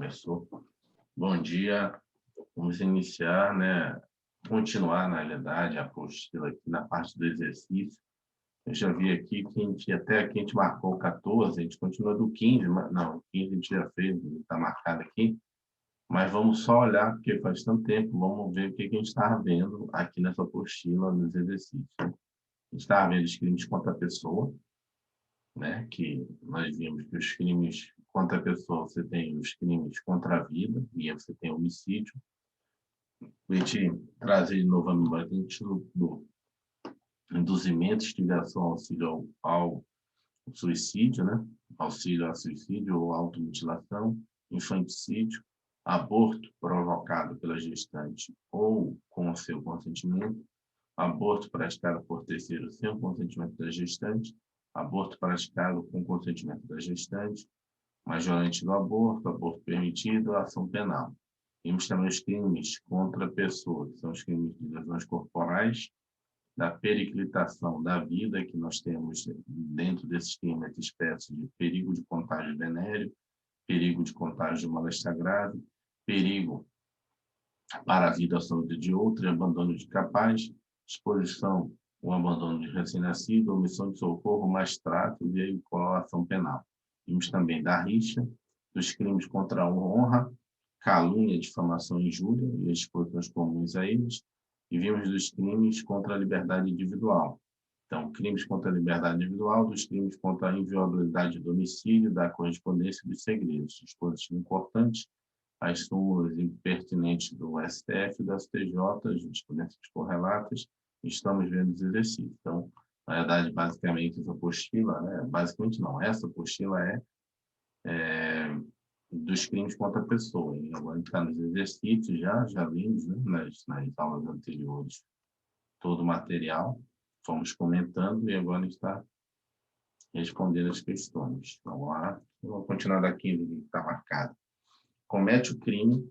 Começou. Bom dia. Vamos iniciar, né? Continuar, na realidade, a apostila aqui na parte do exercício. Eu já vi aqui que até aqui a gente marcou 14, a gente continua do 15, mas não, o 15 a gente já fez, está marcado aqui. Mas vamos só olhar, porque faz tanto tempo, vamos ver o que a gente está vendo aqui nessa apostila nos exercícios. A gente está vendo os crimes contra a pessoa, né? Que nós vimos que os crimes contra a pessoa, você tem os crimes contra a vida, e aí você tem homicídio. A gente trazer de novo a memória que a gente estudou. Induzimento, instigação, auxílio ao suicídio, né? Auxílio ao suicídio ou automutilação, infanticídio, aborto provocado pela gestante ou com o seu consentimento, aborto praticado por terceiro sem o consentimento da gestante, aborto praticado com consentimento da gestante, majorante do aborto, aborto permitido, ação penal. Temos também os crimes contra a pessoa, que são os crimes de lesões corporais, da periclitação da vida, que nós temos dentro desses crimes espécies de perigo de contágio venéreo, perigo de contágio de mal-estar grave, perigo para a vida ou a saúde de outro, abandono de capaz, exposição ou abandono de recém-nascido, omissão de socorro, mais trato e aí ação penal. Temos também da rixa, dos crimes contra a honra, calúnia, difamação e injúria, e as exposições comuns a eles, e vimos dos crimes contra a liberdade individual. Então, crimes contra a liberdade individual, dos crimes contra a inviolabilidade do domicílio, da correspondência e dos segredos. Disposições importantes, as súmulas impertinentes do STF e do STJ, jurisprudências correlatas, estamos vendo os exercícios. Então, na verdade, basicamente, essa apostila, né? Basicamente não, essa apostila é dos crimes contra a pessoa. E agora a gente está nos exercícios, já vimos, né, nas aulas anteriores todo o material, fomos comentando e agora a gente está respondendo as questões. Vamos lá, eu vou continuar daqui do que está marcado. Comete o crime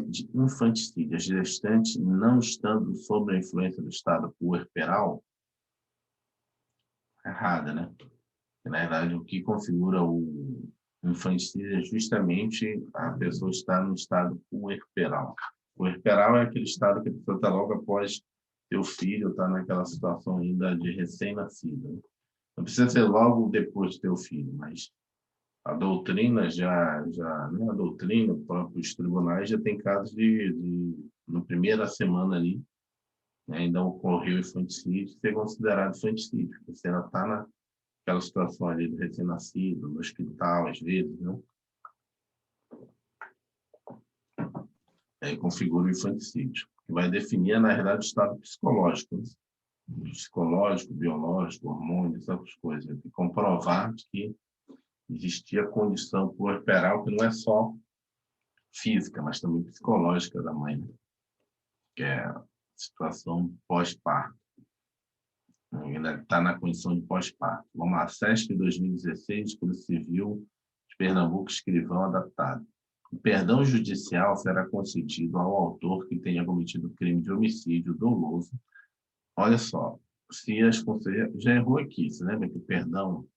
de infanticídio. A gestante, não estando sob a influência do estado puerperal, errada, né? Na verdade, o que configura o infanticídio é justamente a pessoa estar no estado puerperal. Puerperal é aquele estado que a pessoa está logo após ter o filho, está naquela situação ainda de recém-nascida. Não precisa ser logo depois de ter o filho, mas a doutrina né, a doutrina, os próprios tribunais já tem casos na primeira semana ali, né, ainda ocorreu infanticídio, ser considerado infanticídio, porque você ainda está naquela situação ali do recém-nascido, no hospital, às vezes, né? Aí configura o infanticídio, que vai definir, na verdade, o estado psicológico, né? Psicológico, biológico, hormônios, essas coisas, e comprovar que existia condição puerperal que não é só física, mas também psicológica da mãe, né? Que é a situação pós-parto. Ainda está na condição de pós-parto. Vamos lá, SESC 2016, Polícia Civil de Pernambuco, escrivão adaptado. O perdão judicial será concedido ao autor que tenha cometido crime de homicídio doloso. Olha só, se as consequências... Já errou aqui, você lembra que o perdão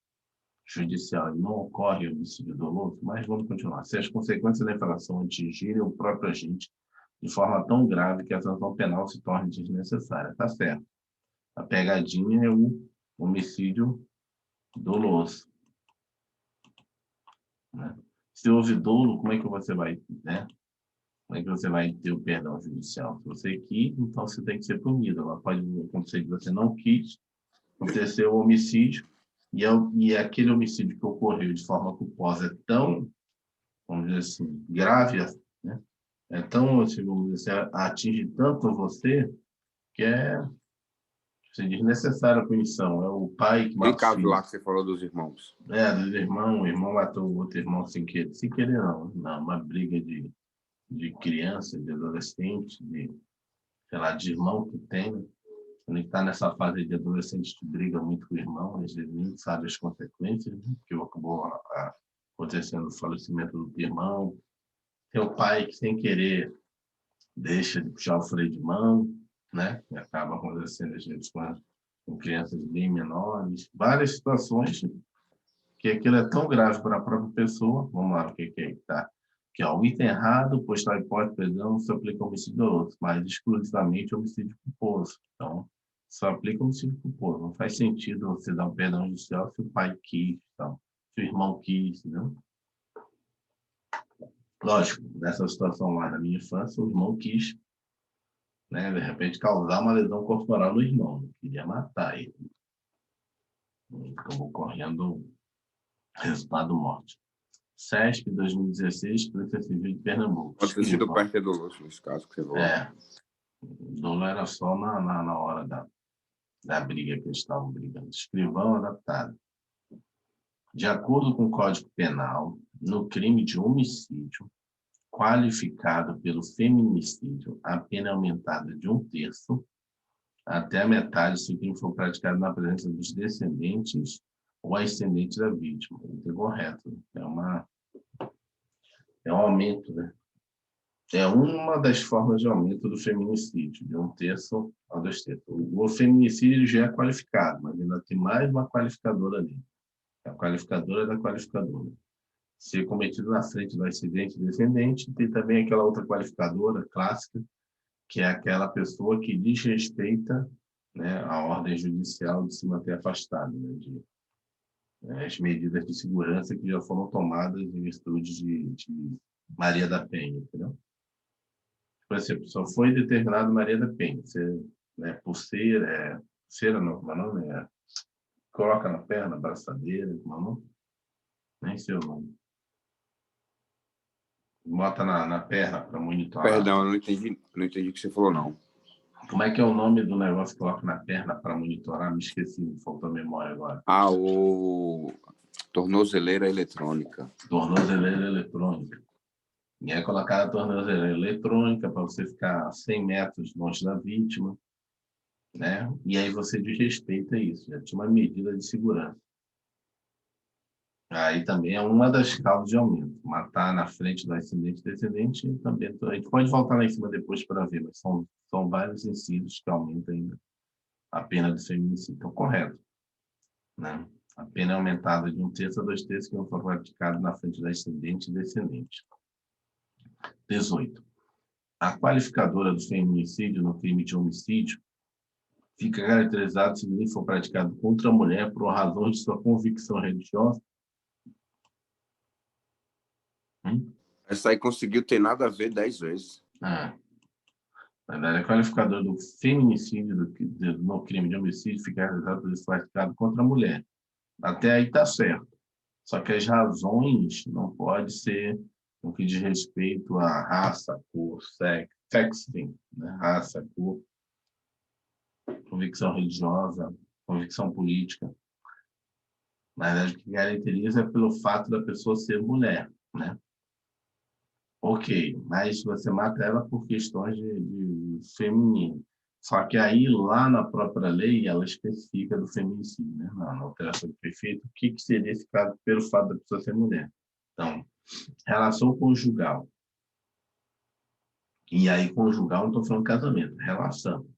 judicial não ocorre homicídio doloso? Mas vamos continuar. Se as consequências da infração atingirem o próprio agente de forma tão grave que a sanção penal se torne desnecessária. Está certo. A pegadinha é o homicídio doloso, né? Se houve dolo, como é que você vai, né? Como é que você vai ter o perdão judicial? Se você quis, então você tem que ser punido. Ela pode acontecer que você não quis, aconteceu o homicídio, e aquele homicídio que ocorreu de forma culposa é tão, vamos dizer assim, grave, né? É tão, assim, vamos dizer assim, atinge tanto você que é desnecessária a punição. É o pai que E mata os caso lá filhos. que você falou dos irmãos? Dos irmãos, o irmão matou o outro irmão sem querer. Sem querer, não, uma briga de criança, de adolescente, sei lá, de irmão que tem, né? Quando ele está nessa fase de adolescente que briga muito com o irmão, às vezes nem sabe as consequências, né? Que acabou acontecendo o falecimento do irmão. Tem o pai que, sem querer, deixa de puxar o freio de mão, né? E acaba acontecendo, às vezes, com crianças bem menores. Várias situações que aquilo é tão grave para a própria pessoa. Vamos lá, o que é que tá? Que é o item errado, pois tal hipótese, perdão, se aplica homicídio doloso, mas exclusivamente homicídio culposo. Então, só aplica homicídio culposo. Não faz sentido você dar um perdão judicial se o pai quis, então, se o irmão quis, não? Lógico, nessa situação lá da minha infância, o irmão quis, né, de repente, causar uma lesão corporal no irmão, não queria matar ele. Acabou correndo resultado morte. CESP 2016, Polícia Civil de Pernambuco. Pode ter sido o pai que é doloso nesse caso que você falou. O dolo era só na hora da briga que eles estavam brigando. Escrivão adaptado. De acordo com o Código Penal, no crime de homicídio, qualificado pelo feminicídio, a pena é aumentada de 1/3 até a metade se o crime for praticado na presença dos descendentes ou ascendentes da vítima. Isso é correto. É um aumento, né? É uma das formas de aumento do feminicídio, de 1/3 a 2/3. O feminicídio já é qualificado, mas ainda tem mais uma qualificadora ali. A qualificadora da qualificadora. Ser cometido na frente do acidente descendente, tem também aquela outra qualificadora clássica, que é aquela pessoa que desrespeita, né, a ordem judicial de se manter afastado, né, as medidas de segurança que já foram tomadas em virtude de Maria da Penha, entendeu? Por exemplo, só foi determinado Maria da Penha, você, né, pulseira, cera não, como é o nome? Coloca na perna, braçadeira, como é o nome? Nem sei o nome. Bota na perna para monitorar. Perdão, eu não entendi o que você falou, não. Como é que é o nome do negócio que coloca na perna para monitorar? Me esqueci, me faltou a memória agora. O tornozeleira eletrônica. Tornozeleira eletrônica. E é colocar a tornozeleira eletrônica para você ficar a 100 metros longe da vítima, né? E aí você desrespeita isso, já tinha uma medida de segurança. Aí também é uma das causas de aumento. Matar na frente do ascendente e descendente também. A gente pode voltar lá em cima depois para ver, mas são vários incisos que aumentam ainda a pena do feminicídio. Então, correto, né? A pena é aumentada de 1/3 a 2/3 que não for praticado na frente do ascendente e descendente. 18. A qualificadora do feminicídio no crime de homicídio fica caracterizado se ele for praticado contra a mulher por razão de sua convicção religiosa. Essa aí conseguiu ter nada a ver 10 vezes. Na verdade, a qualificadora do feminicídio no crime de homicídio fica caracterizado por ser praticado contra a mulher. Até aí está certo. Só que as razões não pode ser no que diz respeito à raça, cor, sexo, né? Raça, cor, convicção religiosa, convicção política. Na verdade, o que caracteriza é pelo fato da pessoa ser mulher, né? Ok, mas você mata ela por questões de feminino. Só que aí, lá na própria lei, ela especifica do feminicídio, né? Na alteração do prefeito, o que seria esse caso pelo fato da pessoa ser mulher. Então, relação conjugal. E aí, conjugal, não estou falando casamento, relação.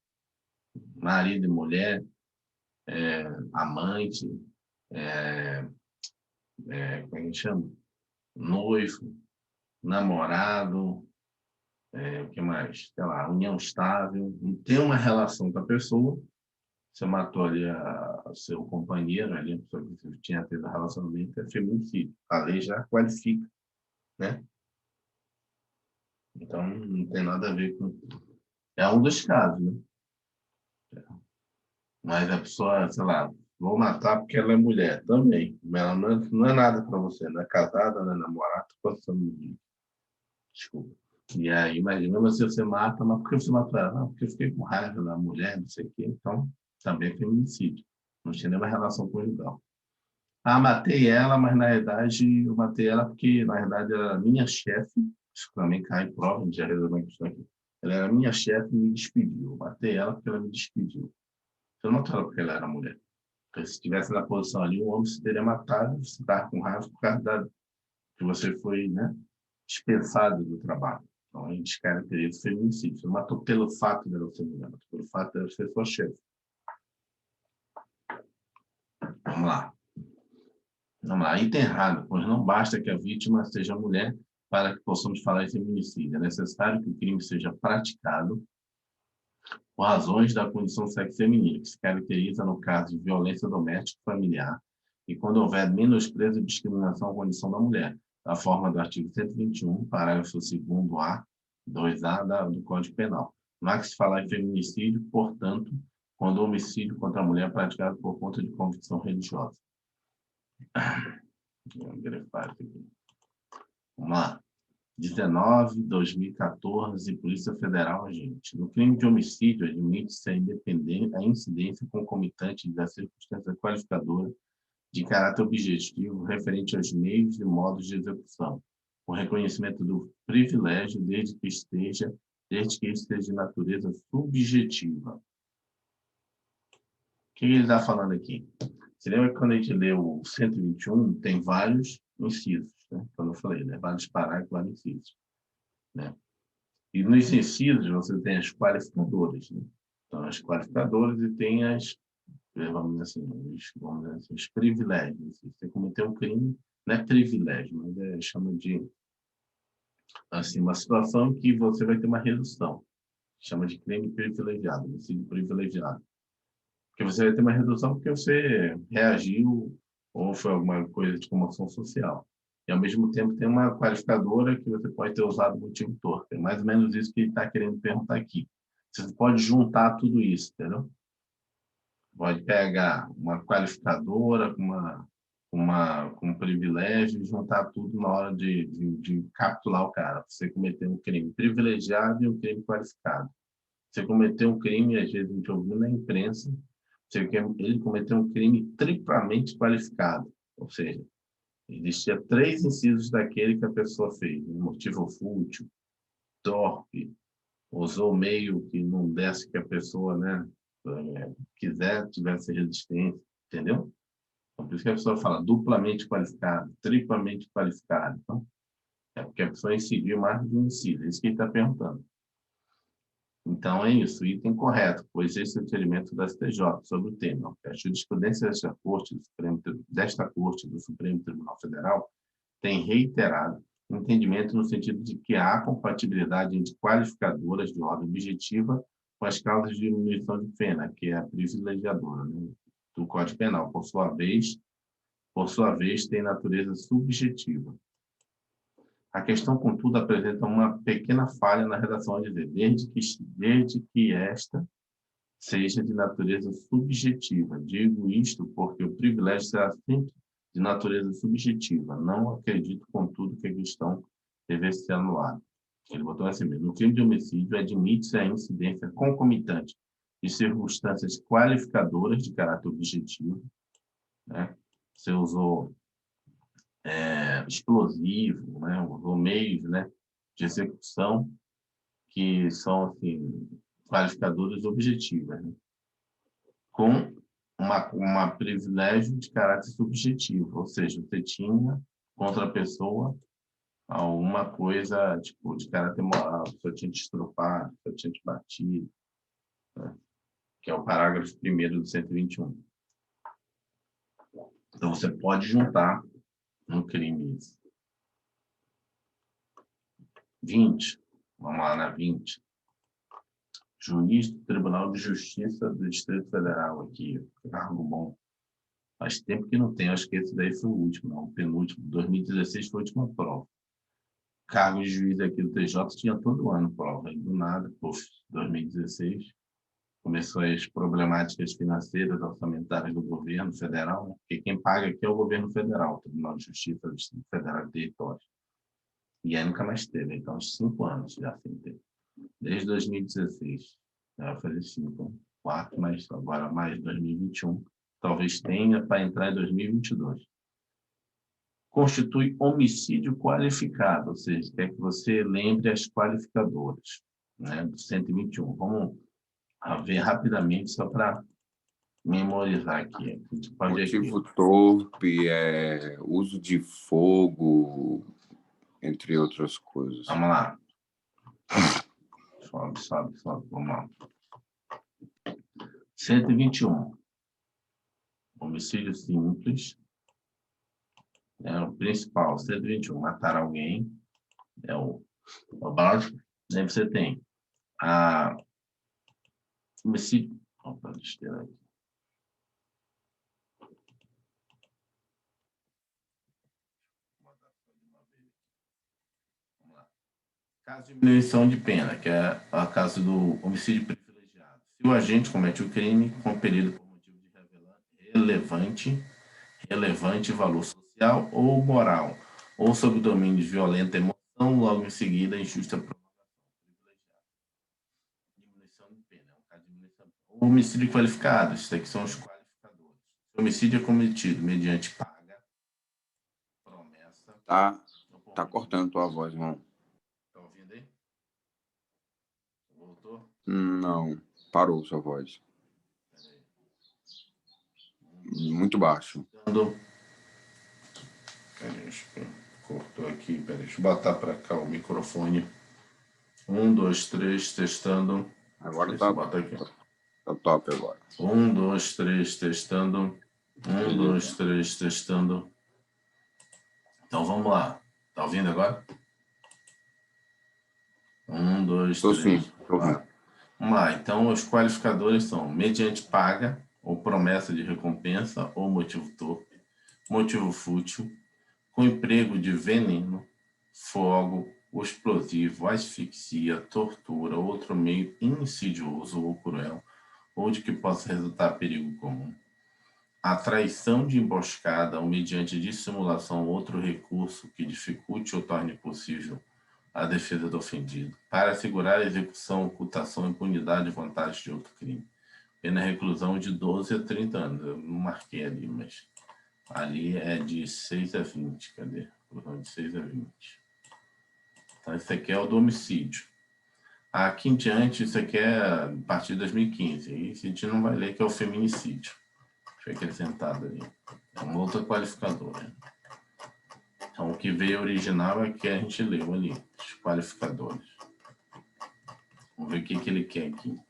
Marido e mulher, amante, como é que chama? Noivo, namorado, o que mais? Sei lá, união estável. Tem uma relação com a pessoa, você matou ali seu companheiro, ali, a pessoa que você tinha tido relacionamento, é feminicídio. A lei já qualifica, né? Então, não tem nada a ver com... É um dos casos, né? Mas a pessoa, sei lá, vou matar porque ela é mulher também. Ela não é nada para você, não é casada, não é namorada, passando de... Desculpa. E aí, imagina você mata, mas por que você matou ela? Não, porque eu fiquei com raiva da mulher, não sei o quê. Então, também é feminicídio. Não tinha nenhuma relação conjugal. Ah, matei ela, mas na verdade eu matei ela porque, na verdade, ela era minha chefe. Isso também cai em prova, a gente já resolveu a questão aqui. Ela era minha chefe e me despediu. Eu matei ela porque ela me despediu. Você não matou ela porque ela era mulher. Porque se estivesse na posição ali, o homem se teria matado, você estava com raiva por causa que você foi, né, dispensado do trabalho. Então, a gente descaracteriza o feminicídio. Você não matou pelo fato dela ser mulher, matou pelo fato dela ser sua chefe. Vamos lá. Vamos lá, item errado, pois não basta que a vítima seja mulher para que possamos falar em feminicídio. É necessário que o crime seja praticado por razões da condição sexo feminina, que se caracteriza no caso de violência doméstica e familiar, e quando houver menosprezo e discriminação à condição da mulher, da forma do artigo 121, parágrafo 2º-A, 2A do Código Penal. Não há que se falar em feminicídio, portanto, quando o homicídio contra a mulher é praticado por conta de convicção religiosa. Vamos grifar aqui. Vamos lá. 19/2014, Polícia Federal, agente. No crime de homicídio, admite-se a incidência concomitante da circunstância qualificadora de caráter objetivo referente aos meios e modos de execução, o reconhecimento do privilégio desde que esteja de natureza subjetiva. O que ele está falando aqui? Você lembra que quando a gente leu o 121, tem vários incisos, né? Quando eu falei, né? Vários parágrafos, vários incisos, né? E nos incisos você tem as qualificadoras, né? Então, as qualificadoras e tem as, vamos dizer assim, os privilégios. Você cometeu um crime, não é privilégio, mas chama de, assim, uma situação em que você vai ter uma redução. Chama de crime privilegiado, homicídio privilegiado. Porque você vai ter uma redução porque você reagiu ou foi alguma coisa de comoção social. E, ao mesmo tempo, tem uma qualificadora que você pode ter usado o motivo torto. É mais ou menos isso que ele está querendo perguntar aqui. Você pode juntar tudo isso, entendeu? Pode pegar uma qualificadora com um privilégio e juntar tudo na hora de capturar o cara. Você cometeu um crime privilegiado e um crime qualificado. Você cometeu um crime, às vezes a gente ouviu na imprensa, ele cometeu um crime triplamente qualificado, ou seja, existia 3 incisos daquele que a pessoa fez, né? Motivo fútil, torpe, usou meio que não desse que a pessoa, né, tivesse resistência, entendeu? Então, por isso que a pessoa fala duplamente qualificado, triplamente qualificado. Então, é porque a pessoa incidiu mais de um inciso, é isso que ele está perguntando. Então, é isso, item correto, pois esse é o entendimento da STJ sobre o tema. A jurisprudência desta Corte do Supremo Tribunal Federal tem reiterado o entendimento no sentido de que há compatibilidade entre qualificadoras de ordem objetiva com as causas de diminuição de pena, que é a privilegiadora, né, do Código Penal. Por sua vez, tem natureza subjetiva. A questão, contudo, apresenta uma pequena falha na redação a dizer, desde que esta seja de natureza subjetiva. Digo isto porque o privilégio será sempre de natureza subjetiva. Não acredito, contudo, que a questão deve ser anulada. Ele botou assim mesmo. No crime de homicídio, admite-se a incidência concomitante de circunstâncias qualificadoras de caráter objetivo, né? Você usou explosivo, né? Usou meios, né, de execução que são, assim, qualificadoras objetivas, né? Com uma privilégio de caráter subjetivo, ou seja, você tinha contra a pessoa alguma coisa tipo de caráter moral, a pessoa tinha te estrupado, a pessoa tinha te batido, né? Que é o parágrafo 1º do 121. Então, você pode juntar no crime 20, vamos lá na 20, juiz do Tribunal de Justiça do Distrito Federal aqui, cargo bom. Faz tempo que não tem, acho que esse daí foi o último, não, o penúltimo, 2016 foi a última prova. Cargo de juiz aqui do TJ tinha todo ano prova, e do nada, 2016, começou as problemáticas financeiras, orçamentárias do governo federal, né? Porque quem paga aqui é o governo federal, o Tribunal de Justiça do Distrito Federal de Território. E aí nunca mais teve, então, uns 5 anos já sem ter. Desde 2016, vai fazer 5, 4, mas agora mais 2021, talvez tenha para entrar em 2022. Constitui homicídio qualificado, ou seja, quer que você lembre as qualificadoras, né, do 121. Vamos ver rapidamente, só para memorizar aqui. Motivo torpe, uso de fogo, entre outras coisas. Vamos lá. Sobe. Vamos lá. 121. Homicídio simples. É o principal, 121, matar alguém, é o básico. Daí você tem a homicídio. Opa, deixa eu tirar aqui. Vamos lá. Caso de diminuição de pena, que é o caso do homicídio privilegiado. Se o agente comete o crime compelido por motivo de relevante valor social ou moral, ou sob domínio de violenta emoção, logo em seguida, injusta diminuição de pena. É um caso de diminuição. O homicídio qualificado, esses aqui são os qualificadores. O homicídio é cometido mediante paga, promessa. Tá cortando tua voz, irmão. Tá ouvindo aí? Voltou? Não, parou sua voz. Muito baixo. Peraí, cortou aqui, peraí, deixa eu botar para cá o microfone. 1, 2, 3, testando. Agora Tá top agora. 1, 2, 3, testando. 1, 2, 3, testando. Então vamos lá. Tá ouvindo agora? 1, 2, 3. Sim, tô ouvindo. Vamos lá. Então os qualificadores são mediante paga, ou promessa de recompensa, ou motivo torpe, motivo fútil, com emprego de veneno, fogo, explosivo, asfixia, tortura, outro meio insidioso ou cruel, ou de que possa resultar perigo comum. A traição de emboscada ou mediante dissimulação ou outro recurso que dificulte ou torne possível a defesa do ofendido, para assegurar a execução, ocultação, impunidade e vantagem de outro crime. Pena reclusão de 12 a 30 anos. Eu não marquei ali, mas ali é de 6 a 20. Cadê? De 6 a 20. Então, esse aqui é o do homicídio. Aqui em diante, isso aqui é a partir de 2015. E a gente não vai ler que é o feminicídio. Foi acrescentado ali. É uma outra qualificadora. Então, o que veio original é que a gente leu ali, os qualificadores. Vamos ver o que ele quer aqui.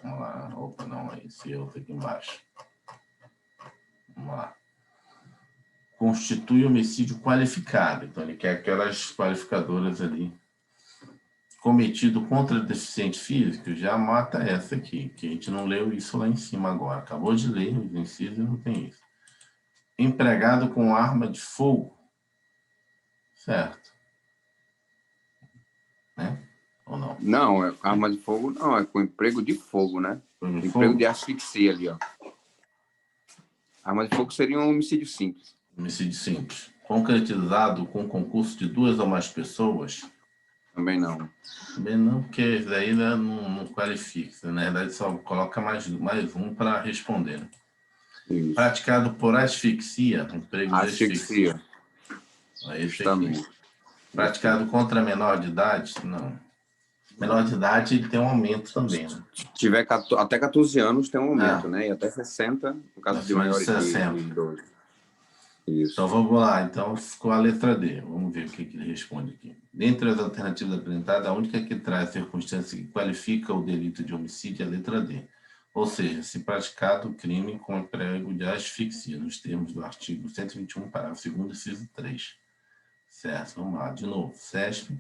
Vamos lá. Opa, não, é esse outro aqui embaixo. Vamos lá. Constitui homicídio qualificado. Então, ele quer aquelas qualificadoras ali. Cometido contra deficiente físico, já mata essa aqui, que a gente não leu isso lá em cima agora. Acabou de ler os incisos e não tem isso. Empregado com arma de fogo. Certo. Né? Ou não? Não, é arma de fogo não, é com emprego de fogo, né? Emprego de asfixia ali, ó. Arma de fogo seria um homicídio simples. Homicídio simples. Concretizado com concurso de 2 ou mais pessoas. Também não. Também não, porque isso daí não qualifica. Na verdade, só coloca mais um para responder. Né? Isso. Praticado por asfixia, emprego de asfixia. Esse aqui. Praticado contra menor de idade? Não. Menor de idade ele tem um aumento também, né? Se tiver até 14 anos tem um aumento, né? E até 60, no caso de maiores de 12. Isso. Então vamos lá. Então ficou a letra D. Vamos ver o que ele responde aqui. Dentre as alternativas apresentadas, a única que traz circunstância que qualifica o delito de homicídio é a letra D. Ou seja, se praticado o crime com emprego de asfixia, nos termos do artigo 121, parágrafo 2º, inciso 3. Certo, vamos lá. De novo, CESP,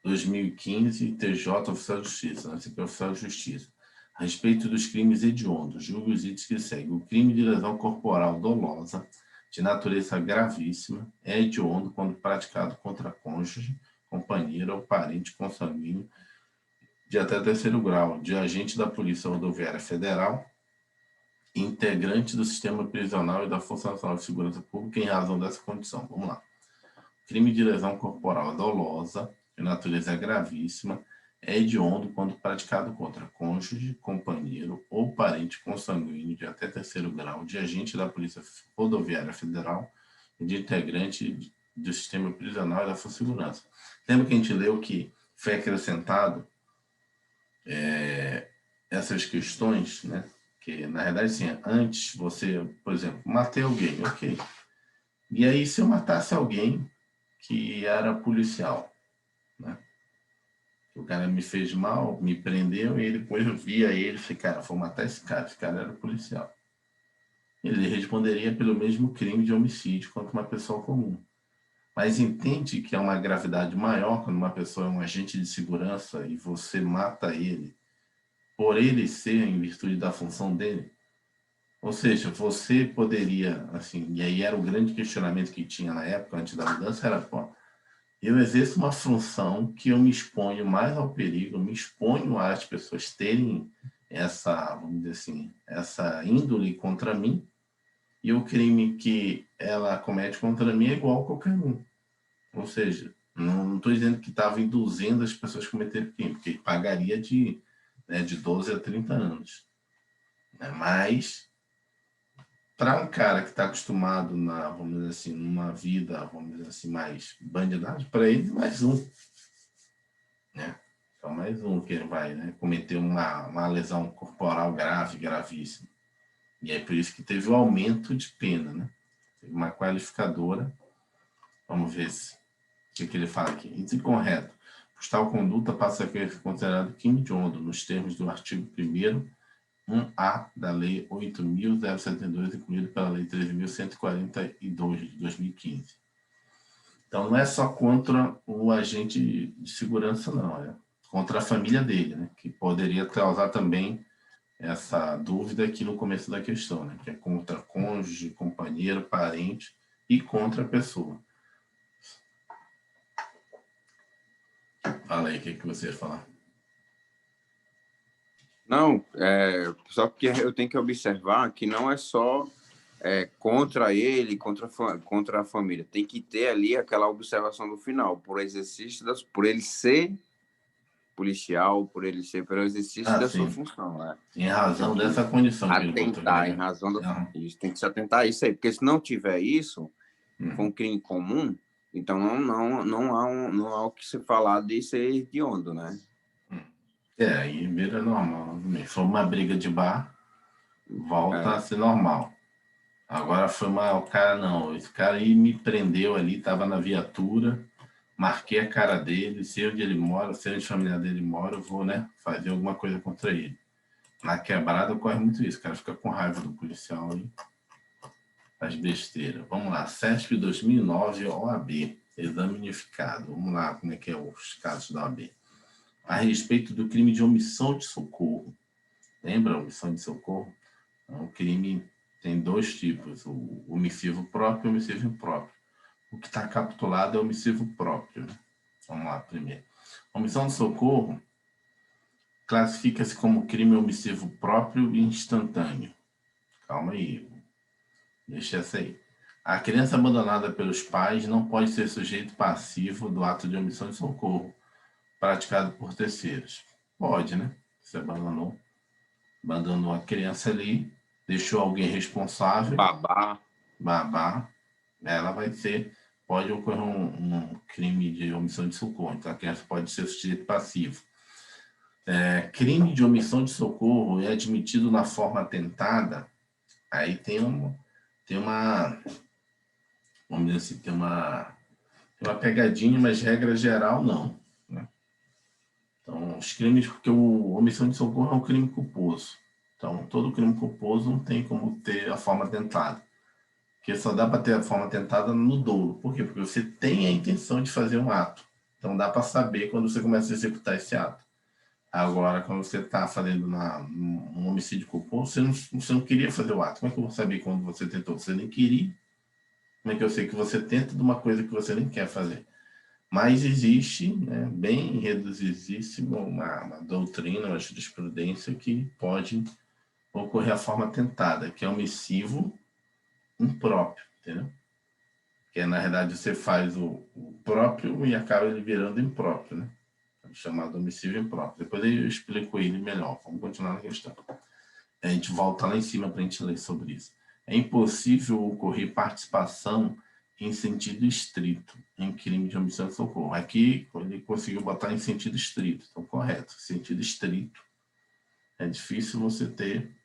2015, TJ, Oficial de Justiça. Esse aqui é Oficial de Justiça. A respeito dos crimes hediondos, julgue os itens que seguem. O crime de lesão corporal dolosa, de natureza gravíssima, é hediondo quando praticado contra cônjuge, companheiro ou parente consanguíneo de até 3º grau, de agente da Polícia Rodoviária Federal, integrante do sistema prisional e da Força Nacional de Segurança Pública em razão dessa condição. Vamos lá. Crime de lesão corporal dolosa, de natureza gravíssima, é hediondo quando praticado contra cônjuge, companheiro ou parente consanguíneo de até 3º grau, de agente da Polícia Rodoviária Federal e de integrante do sistema prisional e da Força de Segurança. Lembra que a gente leu que foi acrescentado essas questões, né? Que, na verdade, assim, antes você, por exemplo, matei alguém, ok. E aí, se eu matasse alguém que era policial, né? O cara me fez mal, me prendeu, e depois eu via ele e falei, cara, vou matar esse cara era policial. ele responderia pelo mesmo crime de homicídio quanto uma pessoa comum. Mas entende que é uma gravidade maior quando uma pessoa é um agente de segurança e você mata ele por ele ser em virtude da função dele? Ou seja, você poderia, assim, e aí era o grande questionamento que tinha na época, antes da mudança, era, pô, eu exerço uma função que eu me exponho mais ao perigo, me exponho às pessoas terem essa, vamos dizer assim, essa índole contra mim, e o crime que ela comete contra mim é igual a qualquer um. Ou seja, não estou dizendo que estava induzindo as pessoas a cometerem crime, porque pagaria de 12 a 30 anos. Né? Mas, para um cara que está acostumado, vamos dizer assim, numa vida, vamos dizer assim, mais bandidagem, para ele, mais um. Né? Só mais um que ele vai, né, cometer uma lesão corporal grave, gravíssima. E é por isso que teve o aumento de pena. Né? Teve uma qualificadora. Vamos ver o que ele fala aqui. Item correto. Por tal conduta passa a ser considerado crime hediondo, nos termos do artigo 1º, 1A da Lei 8.072, incluído pela Lei 13.142, de 2015. Então, não é só contra o agente de segurança, não. É contra a família dele, né? Que poderia causar também essa dúvida aqui no começo da questão, né? Que é contra cônjuge, companheiro, parente e contra a pessoa. Fala aí, o que você ia falar? Não, só porque eu tenho que observar que não é só contra ele, contra a família. Tem que ter ali aquela observação do final, por ele ser policial, pelo exercício da sua Sim. função, né? Em razão dessa condição que ele botou aqui, atentar, né? em razão isso, tem que se atentar a isso aí, porque se não tiver isso, for um crime comum, então não há o que se falar de ser hediondo, né? Aí vira normal. Se for uma briga de bar, volta a ser normal. Agora foi o cara, não, esse cara aí me prendeu ali, tava na viatura, marquei a cara dele, sei onde ele mora, sei onde a família dele mora, eu vou, né, fazer alguma coisa contra ele. Na quebrada ocorre muito isso, o cara fica com raiva do policial aí, faz besteira. Vamos lá, CESP 2009, OAB, exame unificado. Vamos lá, como é que é os casos da OAB. A respeito do crime de omissão de socorro. Lembra a omissão de socorro? O crime tem dois tipos, o omissivo próprio e o omissivo impróprio. O que está capitulado é o omissivo próprio. Vamos lá primeiro. Omissão de socorro classifica-se como crime omissivo próprio e instantâneo. Calma aí, deixa essa aí. A criança abandonada pelos pais não pode ser sujeito passivo do ato de omissão de socorro praticado por terceiros. Pode, né? Você abandonou a criança ali, deixou alguém responsável, babá, ela vai pode ocorrer um crime de omissão de socorro, então a criança pode ser sujeito passivo. Crime de omissão de socorro é admitido na forma tentada, aí tem uma, vamos dizer assim, tem uma pegadinha, mas regra geral não. Né? Então, os crimes, porque o omissão de socorro é um crime culposo. Então, todo crime culposo não tem como ter a forma tentada. Porque só dá para ter a forma tentada no dolo. Por quê? Porque você tem a intenção de fazer um ato. Então, dá para saber quando você começa a executar esse ato. Agora, quando você está fazendo um homicídio culposo, você não queria fazer o ato. Como é que eu vou saber quando você tentou? Você nem queria. Como é que eu sei que você tenta de uma coisa que você nem quer fazer? Mas existe, né, bem reduzidíssimo, uma doutrina, uma jurisprudência que pode ocorrer a forma tentada, que é omissivo impróprio, entendeu? Que na realidade você faz o próprio e acaba ele virando impróprio, né? Chamado omissivo impróprio. Depois eu explico ele melhor. Vamos continuar na questão. A gente volta lá em cima para a gente ler sobre isso. É impossível ocorrer participação em sentido estrito em crime de omissão de socorro. Aqui ele conseguiu botar em sentido estrito, então correto. Sentido estrito. É difícil você ter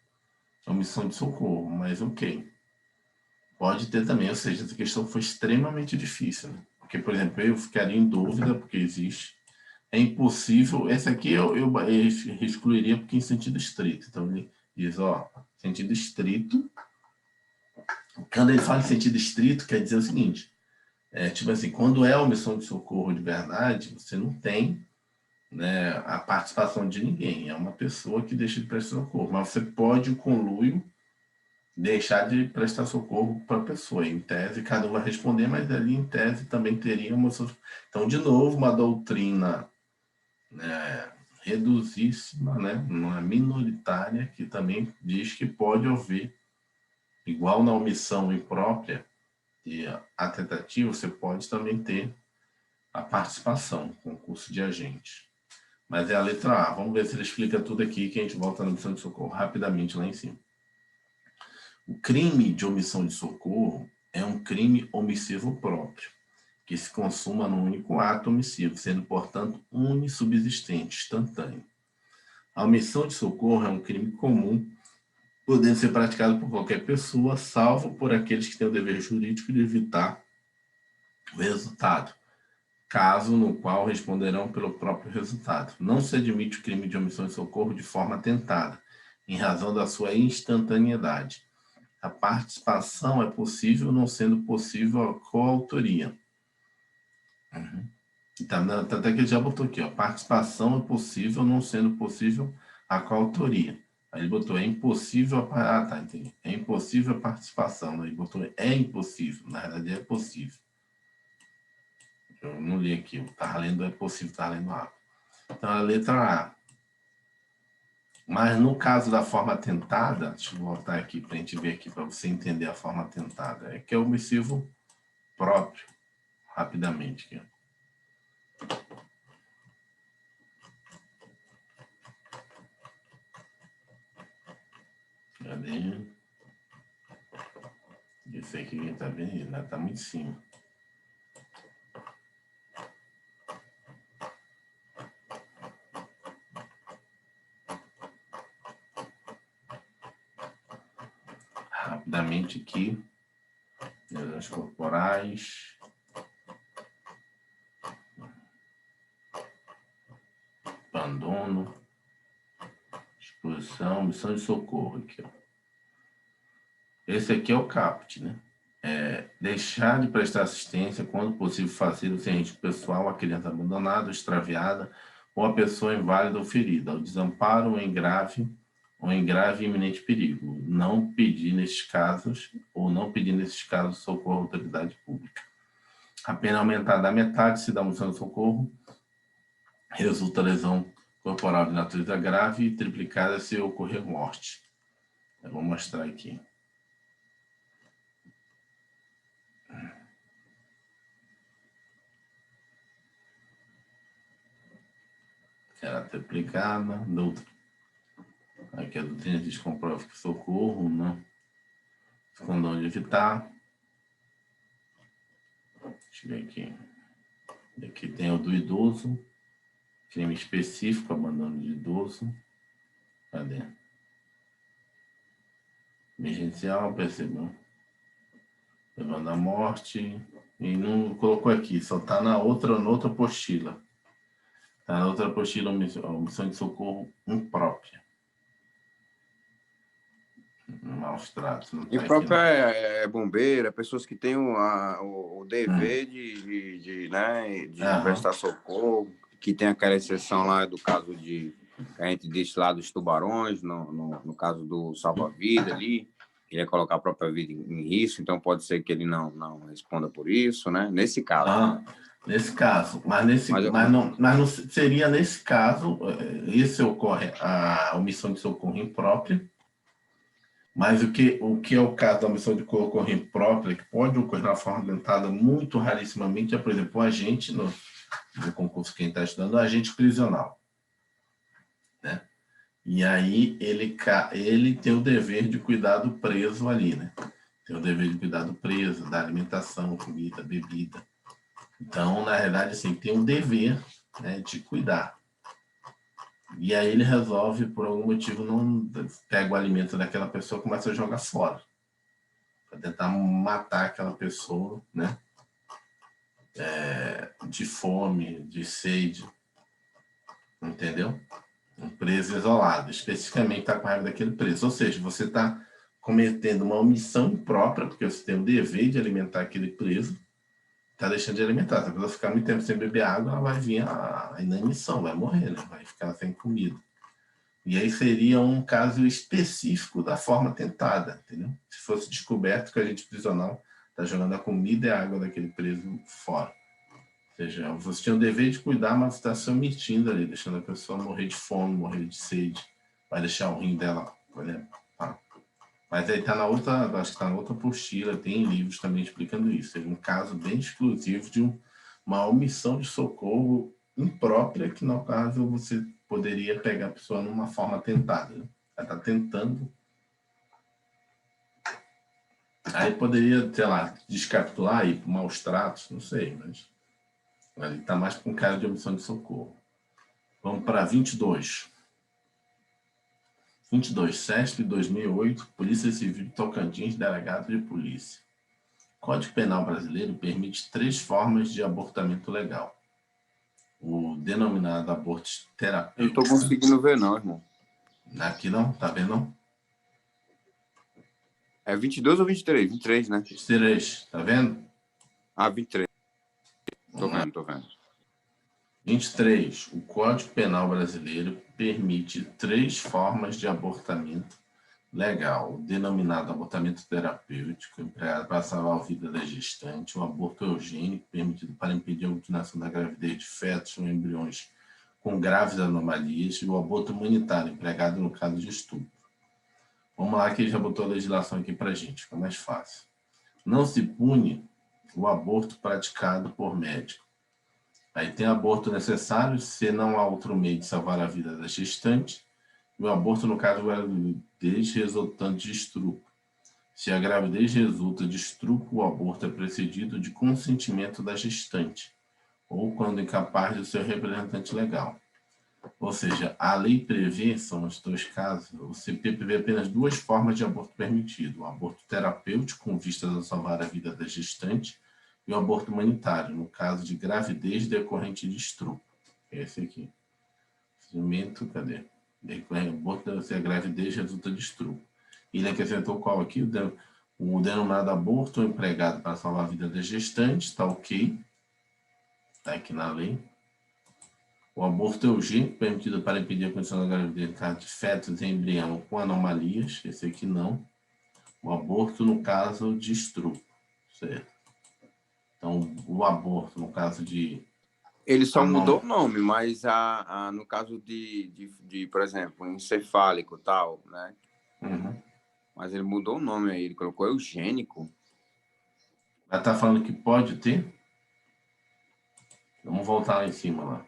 omissão de socorro, mas ok. Pode ter também, ou seja, essa questão foi extremamente difícil. Né? Porque, por exemplo, eu ficaria em dúvida, porque existe. É impossível. Essa aqui eu excluiria porque em sentido estrito. Então ele diz, sentido estrito Quando ele fala em sentido estrito, quer dizer o seguinte, tipo assim, quando é omissão de socorro de verdade, você não tem, né, a participação de ninguém, é uma pessoa que deixa de prestar socorro, mas você pode, o conluio, deixar de prestar socorro para a pessoa. Em tese, cada um vai responder, mas ali, em tese, também teria uma... Então, de novo, uma doutrina, né, reduzíssima, né, uma minoritária, que também diz que pode haver, igual na omissão imprópria e a tentativa, você pode também ter a participação, concurso de agente. Mas é a letra A. Vamos ver se ele explica tudo aqui, que a gente volta na omissão de socorro rapidamente lá em cima. O crime de omissão de socorro é um crime omissivo próprio, que se consuma num único ato omissivo, sendo, portanto, unissubsistente, instantâneo. A omissão de socorro é um crime comum, podendo ser praticado por qualquer pessoa, salvo por aqueles que têm o dever jurídico de evitar o resultado, caso no qual responderão pelo próprio resultado. Não se admite o crime de omissão de socorro de forma tentada, em razão da sua instantaneidade. A participação é possível, não sendo possível a coautoria. Então, até que ele já botou aqui, ó, participação é possível, não sendo possível a coautoria. Aí ele botou, é impossível, tá, entendi. É impossível a participação. Aí ele botou, é impossível, na verdade é possível. Eu não li aqui, eu estava lendo é possível, estava lendo A. Então, a letra A. Mas no caso da forma tentada, deixa eu voltar aqui para a gente ver aqui, para você entender a forma tentada, é que é omissivo próprio, rapidamente aqui. Cadê? Esse aqui quem tá vendo, ainda tá muito em cima. Rapidamente aqui, lesões corporais, abandono, exposição, missão de socorro aqui, ó. Esse aqui é o CAPT, né? Deixar de prestar assistência quando possível fazer sem risco pessoal a criança abandonada, extraviada ou a pessoa inválida ou ferida, ao desamparo ou em grave e iminente perigo. Não pedir nesses casos socorro à autoridade pública. A pena aumentada à metade se dá omissão de socorro, resulta lesão corporal de natureza grave e triplicada se ocorrer morte. Eu vou mostrar aqui. Era triplicada, aqui a doutrina diz que comprova que socorro, né? Condão de evitar. Deixa eu ver aqui. Aqui tem o do idoso, crime específico, abandono de idoso. Cadê? Emergencial, percebeu? Levando à morte. E não colocou aqui, só está na outra apostila. Está na outra apostila, omissão de socorro imprópria. Maus tratos. E o próprio é bombeiro, é pessoas que têm o dever de prestar socorro, que tem aquela exceção lá do caso que a gente disse lá dos tubarões, no caso do salva-vida ali, ele ia colocar a própria vida em risco, então pode ser que ele não responda por isso, né? Nesse caso. Nesse caso, mas não seria nesse caso, esse ocorre a omissão de socorro imprópria. Mas o que é o caso da omissão de socorro imprópria, que pode ocorrer na forma dentada muito rarissimamente, é, por exemplo, o agente, no concurso que a gente está estudando, o agente prisional. Né? E aí ele tem o dever de cuidar do preso ali, né? Tem o dever de cuidar do preso, da alimentação, comida, bebida. Então, na realidade, assim, tem um dever, né, de cuidar. E aí ele resolve, por algum motivo, não pega o alimento daquela pessoa e começa a jogar fora. Para tentar matar aquela pessoa, né? De fome, de sede. Entendeu? Um preso isolado. Especificamente está com raiva daquele preso. Ou seja, você está cometendo uma omissão imprópria, porque você tem o dever de alimentar aquele preso, está deixando de alimentar. Se a pessoa ficar muito tempo sem beber água, ela vai vir a inanição, vai morrer, né? Vai ficar sem comida. E aí seria um caso específico da forma tentada, entendeu? Se fosse descoberto que o agente prisional está jogando a comida e a água daquele preso fora. Ou seja, você tinha o dever de cuidar, mas está se omitindo ali, deixando a pessoa morrer de fome, morrer de sede. Vai deixar o rim dela, por exemplo. Tá? Mas aí está na outra, acho que está na outra apostila, tem livros também explicando isso. É um caso bem exclusivo de uma omissão de socorro imprópria, que no caso você poderia pegar a pessoa numa forma tentada. Né? Ela está tentando. Aí poderia, sei lá, descapitular e ir para maus tratos, não sei, mas ele está mais com cara de omissão de socorro. Vamos para 22. 22, SESP 2008, Polícia Civil de Tocantins, delegado de polícia. O Código Penal brasileiro permite 3 formas de abortamento legal. O denominado aborto Não terapêutico. estou conseguindo ver, não, irmão. Aqui não, tá vendo não? É 22 ou 23? 23, né? 23, tá vendo? Ah, 23. Vamos lá. Tô vendo. 23. O Código Penal brasileiro permite 3 formas de abortamento legal. O denominado abortamento terapêutico, empregado para salvar a vida da gestante. O aborto eugênico, permitido para impedir a continuação da gravidez de fetos ou embriões com graves anomalias. E o aborto humanitário, empregado no caso de estupro. Vamos lá que ele já botou a legislação aqui para a gente, fica mais fácil. Não se pune o aborto praticado por médico. Aí tem aborto necessário se não há outro meio de salvar a vida da gestante. E o aborto, no caso, é gravidez resultante de estupro. Se a gravidez resulta de estupro, o aborto é precedido de consentimento da gestante, ou quando incapaz do seu representante legal. Ou seja, a lei prevê, são os 2 casos, o CP prevê apenas 2 formas de aborto permitido. O aborto terapêutico, com vistas a salvar a vida da gestante, e o aborto humanitário, no caso de gravidez decorrente de estupro. Esse aqui. Procedimento, cadê? Aborto, se a gravidez resulta de estupro. Ele acrescentou qual aqui? O denominado aborto empregado para salvar a vida da gestante, está ok. Está aqui na lei. O aborto eugênico, permitido para impedir a condição da gravidez em caso de fetos e embrião com anomalias. Esse aqui não. O aborto no caso de estupro. Certo. Então, o aborto no caso de... Ele só mudou o nome, mas no caso de, por exemplo, encefálico e tal, né? Uhum. Mas ele mudou o nome aí, ele colocou eugênico. Ela está falando que pode ter? Vamos voltar lá em cima, lá.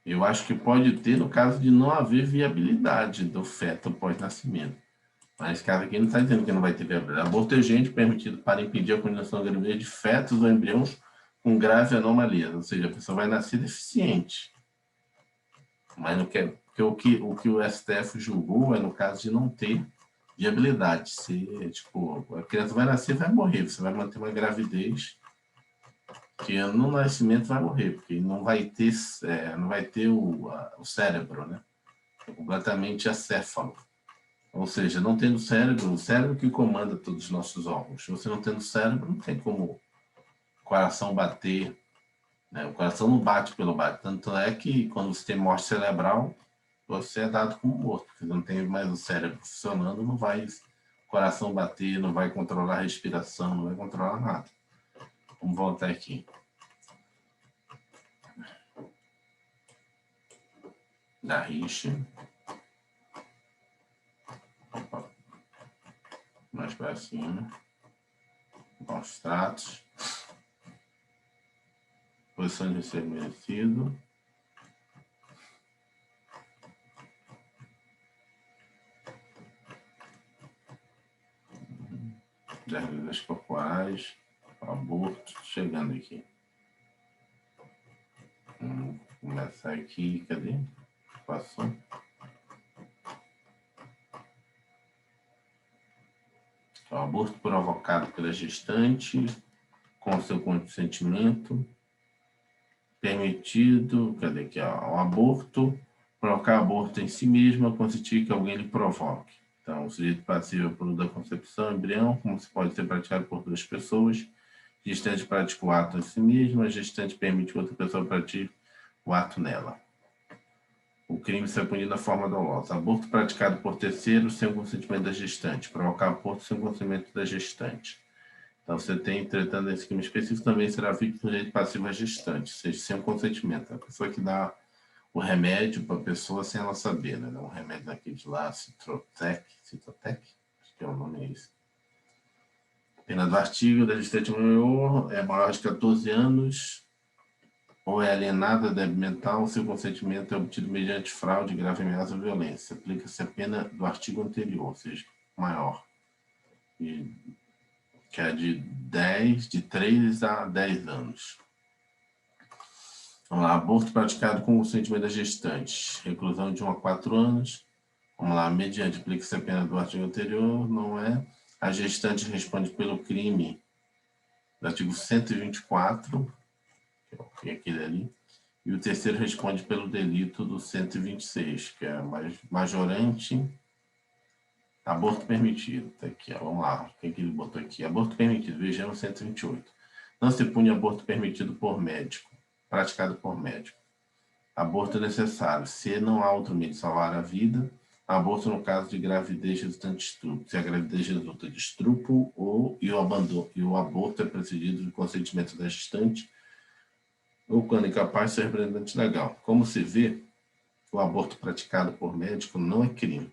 Eu acho que pode ter no caso de não haver viabilidade do feto pós-nascimento. Mas caso aqui não está dizendo que não vai ter viabilidade. Aborto eugênico permitido para impedir a continuação da gravidez de fetos ou embriões com grave anomalia. Ou seja, a pessoa vai nascer deficiente. Mas não quer, porque o que o STF julgou é no caso de não ter viabilidade. Se, tipo, a criança vai nascer e vai morrer. Você vai manter uma gravidez que no nascimento vai morrer, porque não vai ter, não vai ter o cérebro, né? É completamente acéfalo. Ou seja, não tendo cérebro, o cérebro que comanda todos os nossos órgãos. Se você não tendo cérebro, não tem como o coração bater, né? O coração não bate pelo bate. Tanto é que quando você tem morte cerebral, você é dado como morto, porque não tem mais o cérebro funcionando, não vai o coração bater, não vai controlar a respiração, não vai controlar nada. Vamos voltar aqui. Da rixa. Opa. Mais para cima. Maus tratos. Posição de ser merecido. Das corporais. Aborto. Chegando aqui. Vamos começar aqui. Cadê? Passou. O aborto provocado pela gestante, com seu consentimento, permitido, cadê aqui? Ó, o aborto provocar aborto em si mesma, constitui que alguém lhe provoque. Então, o sujeito passivo é o produto da concepção, embrião, como se pode ser praticado por duas pessoas. Gestante pratica o ato em si mesma, a gestante permite que outra pessoa pratique o ato nela. O crime será punido na forma dolosa. Aborto praticado por terceiro sem o consentimento da gestante. Provocar aborto sem o consentimento da gestante. Então, você tem, tratando esse crime específico, também será vítima do direito passivo à gestante, ou seja, sem o consentimento. A pessoa que dá o remédio para a pessoa sem ela saber, né? Um remédio daquele lá, Citrotec, acho que é o nome é esse. Pena do artigo da gestante maior é maior de 14 anos, ou é alienada, débil mental, seu consentimento é obtido mediante fraude, grave ameaça ou violência. Aplica-se a pena do artigo anterior, ou seja, maior. Que é de 3 a 10 anos. Vamos lá, aborto praticado com consentimento da gestante. Reclusão de 1 a 4 anos. Vamos lá, mediante aplica-se a pena do artigo anterior, não é? A gestante responde pelo crime do artigo 124, que é aquele ali, e o terceiro responde pelo delito do 126, que é majorante, aborto permitido. Tá aqui, ó, vamos lá, o que ele botou aqui? Aborto permitido, vejamos 128. Não se pune aborto permitido por médico, praticado por médico. Aborto necessário, se não há outro meio de salvar a vida. Aborto no caso de gravidez resultante de estupro. Se a gravidez resulta de estupro e o aborto é precedido do consentimento da gestante ou quando incapaz de ser representante legal. Como se vê, o aborto praticado por médico não é crime.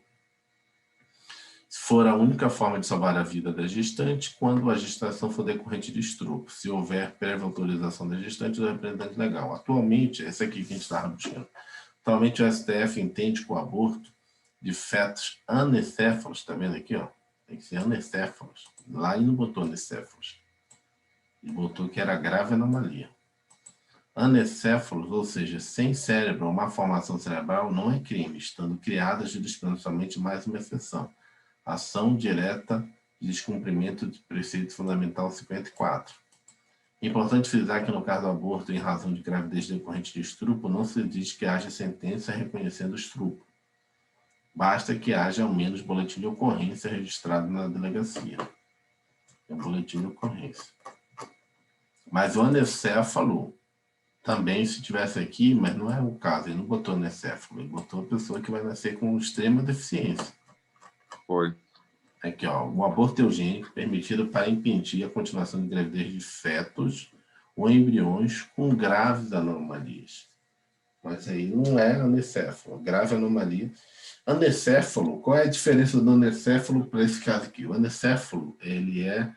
Se for a única forma de salvar a vida da gestante, quando a gestação for decorrente de estupro, se houver prévia autorização da gestante ou do representante legal. Atualmente, esse aqui que a gente estava buscando. Atualmente, o STF entende que o aborto de fetos anencéfalos, tá vendo aqui, ó? Tem que ser anencéfalos. Lá ele não botou anencéfalos. Ele botou que era grave anomalia. Anencéfalos, ou seja, sem cérebro ou má formação cerebral, não é crime, estando criada jurisprudencialmente mais uma exceção. Ação direta de descumprimento de preceito fundamental 54. Importante frisar que no caso do aborto em razão de gravidez decorrente de estupro, não se exige que haja sentença reconhecendo o estupro. Basta que haja ao menos boletim de ocorrência registrado na delegacia. É um boletim de ocorrência. Mas o anencéfalo, também se tivesse aqui, mas não é o caso, ele não botou anencéfalo, ele botou a pessoa que vai nascer com extrema deficiência. Foi. Aqui, ó, o aborto eugênico permitido para impedir a continuação de gravidez de fetos ou embriões com graves anomalias. Mas aí não é anencéfalo, grave anomalia. Anencéfalo, qual é a diferença do anencéfalo para esse caso aqui? O anencéfalo, ele é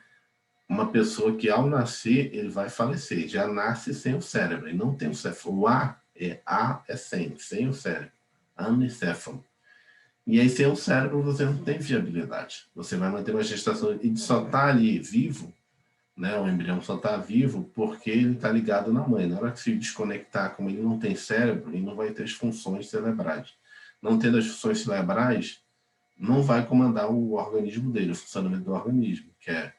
uma pessoa que ao nascer, ele vai falecer, já nasce sem o cérebro, ele não tem o cérebro. O A é sem o cérebro. Anencéfalo. E aí, sem o cérebro, você não tem viabilidade. Você vai manter uma gestação e só está ali vivo, né? O embrião só está vivo porque ele está ligado na mãe. Na hora que se desconectar, como ele não tem cérebro, ele não vai ter as funções cerebrais. Não tendo as funções cerebrais, não vai comandar o organismo dele, o funcionamento do organismo, que é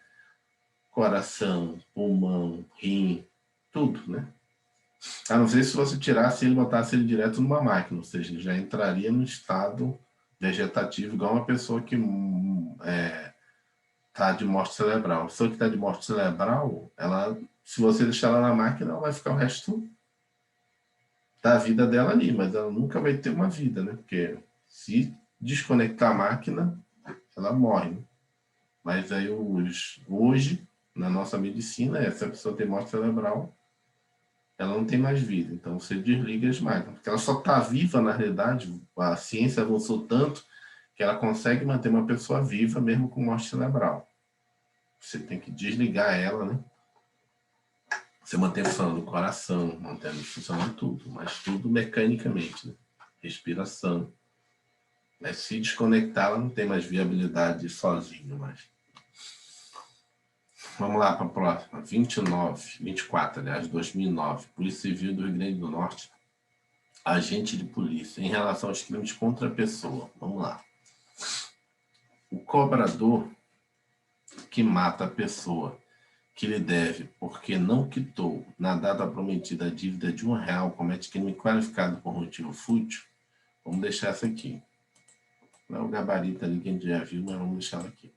coração, pulmão, rim, tudo, né? A não ser se você tirasse ele e botasse ele direto numa máquina, ou seja, ele já entraria no estado vegetativo, igual uma pessoa que está de morte cerebral. A pessoa que está de morte cerebral, ela, se você deixar ela na máquina, ela vai ficar o resto da vida dela ali, mas ela nunca vai ter uma vida, né? Porque se desconectar a máquina, ela morre. Né? Mas aí hoje, na nossa medicina, se a pessoa tem morte cerebral, ela não tem mais vida. Então você desliga as máquinas. Porque ela só está viva, na realidade, a ciência avançou tanto que ela consegue manter uma pessoa viva mesmo com morte cerebral. Você tem que desligar ela, né? Você mantém funcionando o coração, mantendo funcionando tudo, mas tudo mecanicamente, né? Respiração. Mas se desconectar, ela não tem mais viabilidade sozinho mais. Vamos lá para a próxima. 24, aliás, 2009. Polícia Civil do Rio Grande do Norte. Agente de polícia. Em relação aos crimes contra a pessoa. Vamos lá. O cobrador que mata a pessoa que lhe deve porque não quitou na data prometida a dívida de R$1 comete crime qualificado por motivo fútil, Vamos deixar essa aqui. Não é o gabarito ali que a gente já viu, mas vamos deixar ela aqui.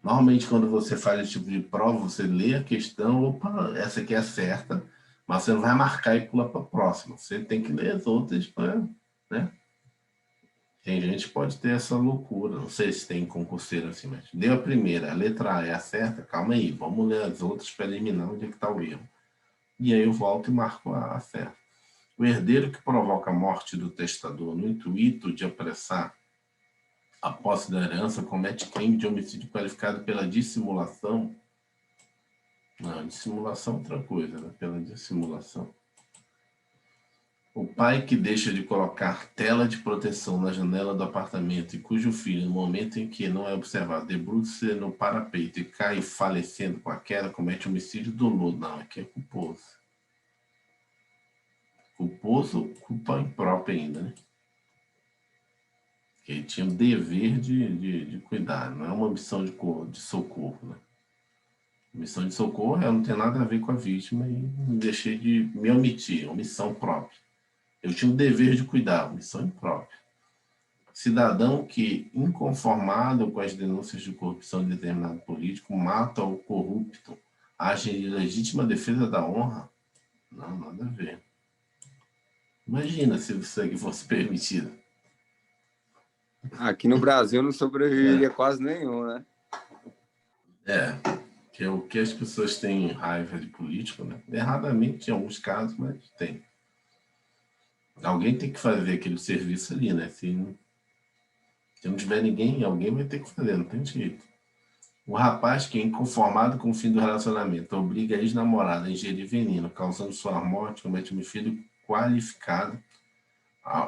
Normalmente, quando você faz esse tipo de prova, você lê a questão, opa, essa aqui é certa, mas você não vai marcar e pula para a próxima. Você tem que ler as outras para, né? Tem gente que pode ter essa loucura, não sei se tem concurseiro assim, mas deu a primeira, a letra A é a certa, calma aí, vamos ler as outras para eliminar onde é que está o erro. E aí eu volto e marco a certa. O herdeiro que provoca a morte do testador no intuito de apressar a posse da herança comete crime de homicídio qualificado pela dissimulação. Não, dissimulação é outra coisa, né? Pela dissimulação. O pai que deixa de colocar tela de proteção na janela do apartamento e cujo filho, no momento em que não é observado, debruça-se no parapeito e cai falecendo com a queda, comete homicídio doloso. Não, aqui é culposo. Culposo, culpa imprópria ainda, né? Que ele tinha o dever de cuidar, não é uma missão de socorro, né? Missão de socorro não tem nada a ver com a vítima e deixei de me omitir, omissão própria. Eu tinha o dever de cuidar, missão imprópria. Cidadão que, inconformado com as denúncias de corrupção de determinado político, mata o corrupto, age em legítima defesa da honra? Não, nada a ver. Imagina se isso aqui fosse permitido. Aqui no Brasil não sobreviveria quase nenhum, né? Que é o que as pessoas têm raiva de político, né? Erradamente em alguns casos, mas tem. Alguém tem que fazer aquele serviço ali, né? Se não tiver ninguém, alguém vai ter que fazer, não tem jeito. O rapaz que, inconformado com o fim do relacionamento, obriga a ex-namorada a ingerir veneno, causando sua morte, comete homicídio qualificado.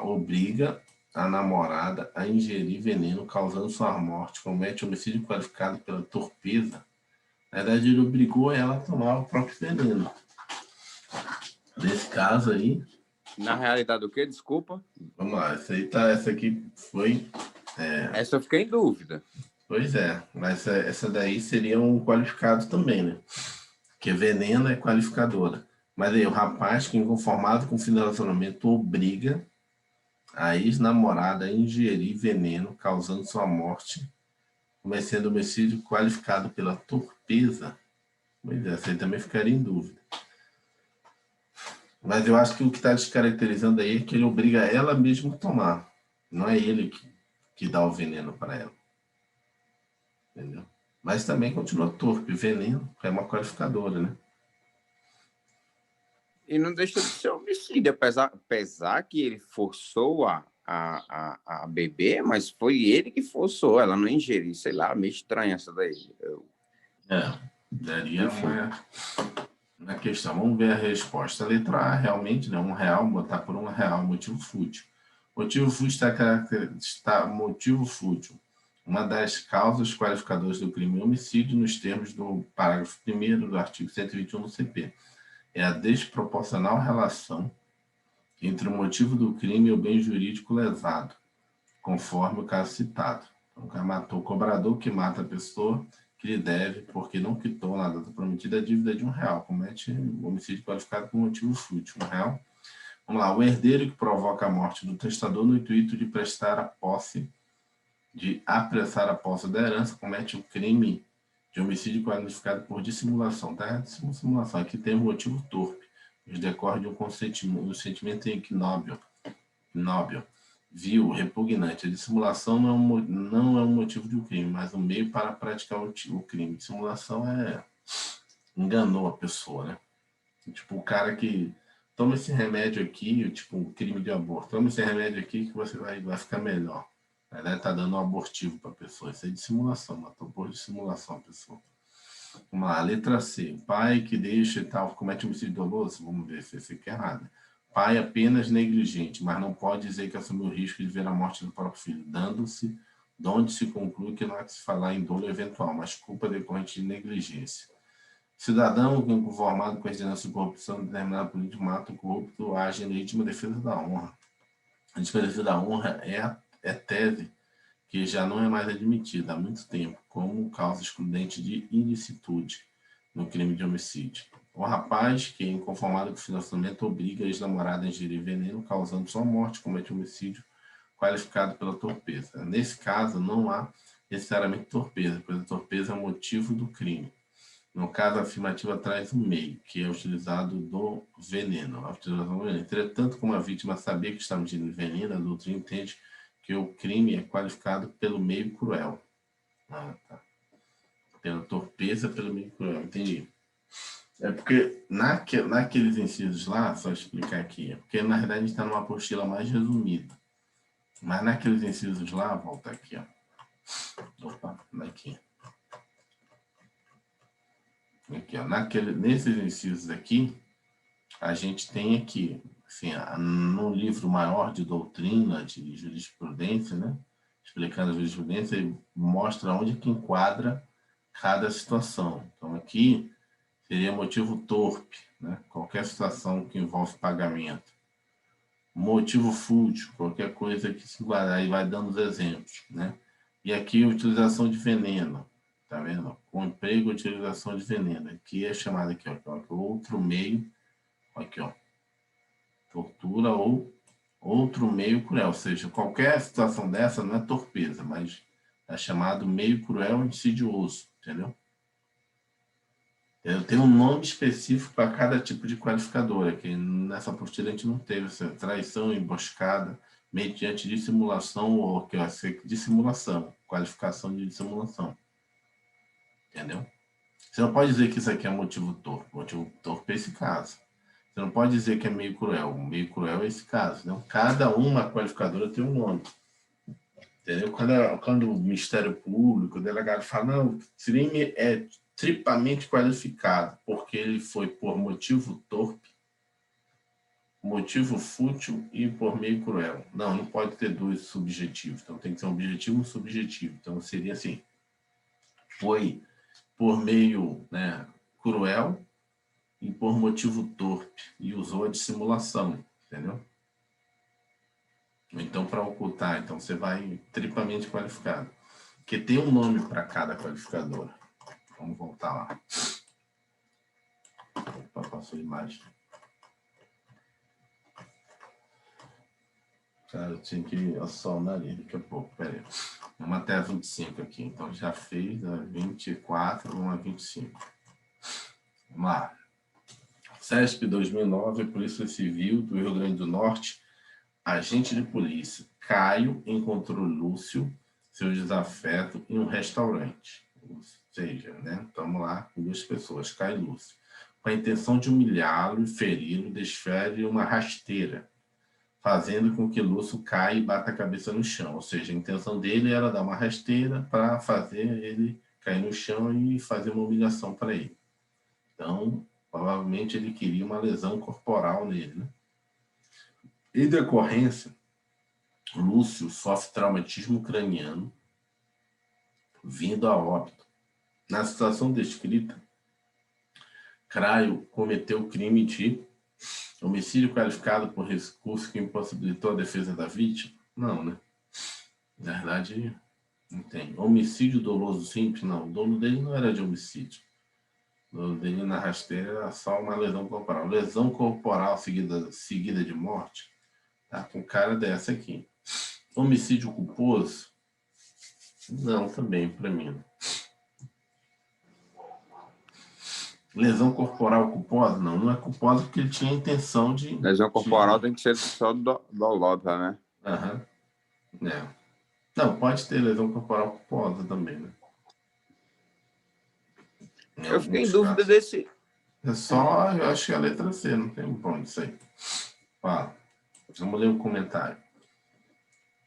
Obriga a namorada a ingerir veneno, causando sua morte, comete homicídio qualificado pela torpeza. Na verdade, ele obrigou ela a tomar o próprio veneno. Nesse caso aí... Na realidade, o quê? Desculpa. Vamos lá, essa aqui foi... Essa eu fiquei em dúvida. Pois é, mas essa daí seria um qualificado também, né? Porque veneno é qualificadora. Mas aí, o rapaz que, inconformado com o fim do relacionamento, obriga a ex-namorada a ingerir veneno, causando sua morte, cometendo homicídio qualificado pela torpeza. Pois é, essa aí também ficaria em dúvida. Mas eu acho que o que está descaracterizando aí é que ele obriga ela mesma a tomar. Não é ele que dá o veneno para ela. Entendeu? Mas também continua torpe. Veneno é uma qualificadora, né? E não deixa de ser homicídio, apesar que ele forçou a beber, mas foi ele que forçou ela não ingerir. Sei lá, meio estranha essa daí. Daria uma questão. Vamos ver a resposta. A letra A, realmente, né? R$1, botar por R$1, motivo fútil. Motivo fútil. Uma das causas qualificadoras do crime é homicídio nos termos do parágrafo 1º do artigo 121 do CP. É a desproporcional relação entre o motivo do crime e o bem jurídico lesado, conforme o caso citado. Então, o cara matou o cobrador que mata a pessoa que lhe deve, porque não quitou na data prometida a dívida de R$1. Comete homicídio qualificado por motivo fútil. R$1. Vamos lá. O herdeiro que provoca a morte do testador no intuito de prestar a posse, de apressar a posse da herança, comete o crime de homicídio qualificado por dissimulação. Tá? Dissimulação. Aqui tem um motivo torpe, que decorre de um sentimento ignóbil, vil, repugnante. A dissimulação não é um motivo de um crime, mas um meio para praticar o crime. Dissimulação enganou a pessoa, né? Tipo, o cara que toma esse remédio aqui, tipo, um crime de aborto. Toma esse remédio aqui que você vai ficar melhor. Na verdade, tá dando um abortivo para a pessoa. Isso é dissimulação, matou por dissimulação a pessoa. Vamos lá, letra C. Pai que deixa e tal, comete homicídio doloso. Vamos ver se esse aqui é errado. Pai apenas negligente, mas não pode dizer que assumiu o risco de ver a morte do próprio filho, donde se conclui que não há que se falar em dolo eventual, mas culpa decorrente de negligência. Cidadão que, inconformado com as denúncias de corrupção de determinado político, mata o corrupto, age em legítima defesa da honra. A legítima defesa da honra é tese que já não é mais admitida há muito tempo, como causa excludente de ilicitude no crime de homicídio. O rapaz que, inconformado com o financiamento, obriga a ex-namorada a ingerir veneno, causando sua morte, comete homicídio qualificado pela torpeza. Nesse caso, não há necessariamente torpeza, pois a torpeza é o motivo do crime. No caso, a afirmativa traz um meio, que é utilizado do veneno. A utilização do veneno. Entretanto, como a vítima sabia que estava ingerindo veneno, a doutrina entende que o crime é qualificado pelo meio cruel. Tá. Pela torpeza, pelo meio cruel. Entendi. É porque naqueles incisos lá, só explicar aqui, é porque na verdade a gente está numa apostila mais resumida. Mas naqueles incisos lá, volta aqui, ó. Opa, daqui. Aqui, ó. Nesses incisos aqui, a gente tem aqui, assim, no livro maior de doutrina, de jurisprudência, né? Explicando a jurisprudência, ele mostra onde que enquadra cada situação. Então, aqui seria motivo torpe, né? Qualquer situação que envolve pagamento. Motivo fútil, qualquer coisa que se enquadrar, aí vai dando os exemplos, né? E aqui, utilização de veneno, tá vendo? Com emprego, utilização de veneno. Aqui é chamado aqui, ó, outro meio, aqui, ó, tortura ou outro meio cruel, ou seja, qualquer situação dessa não é torpeza, mas é chamado meio cruel insidioso, entendeu? Tem um nome específico para cada tipo de qualificadora, que nessa apostila a gente não teve, traição, emboscada, mediante dissimulação, ou que vai ser dissimulação, qualificação de dissimulação. Entendeu? Você não pode dizer que isso aqui é motivo torpe. Motivo torpe é esse caso. Você não pode dizer que é meio cruel. Meio cruel é esse caso. Entendeu? Cada uma qualificadora tem um nome. Entendeu? Quando o Ministério Público, o delegado fala, não, o crime é triplamente qualificado, porque ele foi por motivo torpe, motivo fútil e por meio cruel. Não pode ter dois subjetivos. Então tem que ser um objetivo e um subjetivo. Então seria assim, foi por meio, né, cruel e por motivo torpe, e usou a dissimulação, entendeu? Então, para ocultar, então você vai triplamente qualificado, porque tem um nome para cada qualificadora. Vamos voltar lá. Opa, passou a imagem. Cara, eu tinha que assonar ali daqui a pouco, peraí. Vamos até a 25 aqui, então já fez a 24, vamos a 25. Vamos lá. CESP 2009, Polícia Civil do Rio Grande do Norte, agente de polícia, Caio, encontrou Lúcio, seu desafeto, em um restaurante. Ou seja, né? Estamos lá com duas pessoas, Caio e Lúcio. Com a intenção de humilhá-lo e feri-lo, desfere uma rasteira, fazendo com que Lúcio caia e bata a cabeça no chão. Ou seja, a intenção dele era dar uma rasteira para fazer ele cair no chão e fazer uma humilhação para ele. Então, provavelmente ele queria uma lesão corporal nele, né? Em decorrência, Lúcio sofre traumatismo craniano, vindo a óbito. Na situação descrita, Caio cometeu o crime de homicídio qualificado por recurso que impossibilitou a defesa da vítima? Não, né? Na verdade, não tem. Homicídio doloso simples? Não. O dolo dele não era de homicídio. O dolo dele na rasteira era só uma lesão corporal. Lesão corporal seguida de morte? Tá com cara dessa aqui. Homicídio culposo? Não, também, para mim. Lesão corporal culposa? Não é culposa porque ele tinha a intenção de... Lesão corporal tem que ser só dolosa, né? Aham. É. Não, pode ter lesão corporal culposa também, né? Eu fiquei em dúvida desse... É só, eu acho que é a letra C, não tem bom isso aí. Fala. Vamos ler o comentário.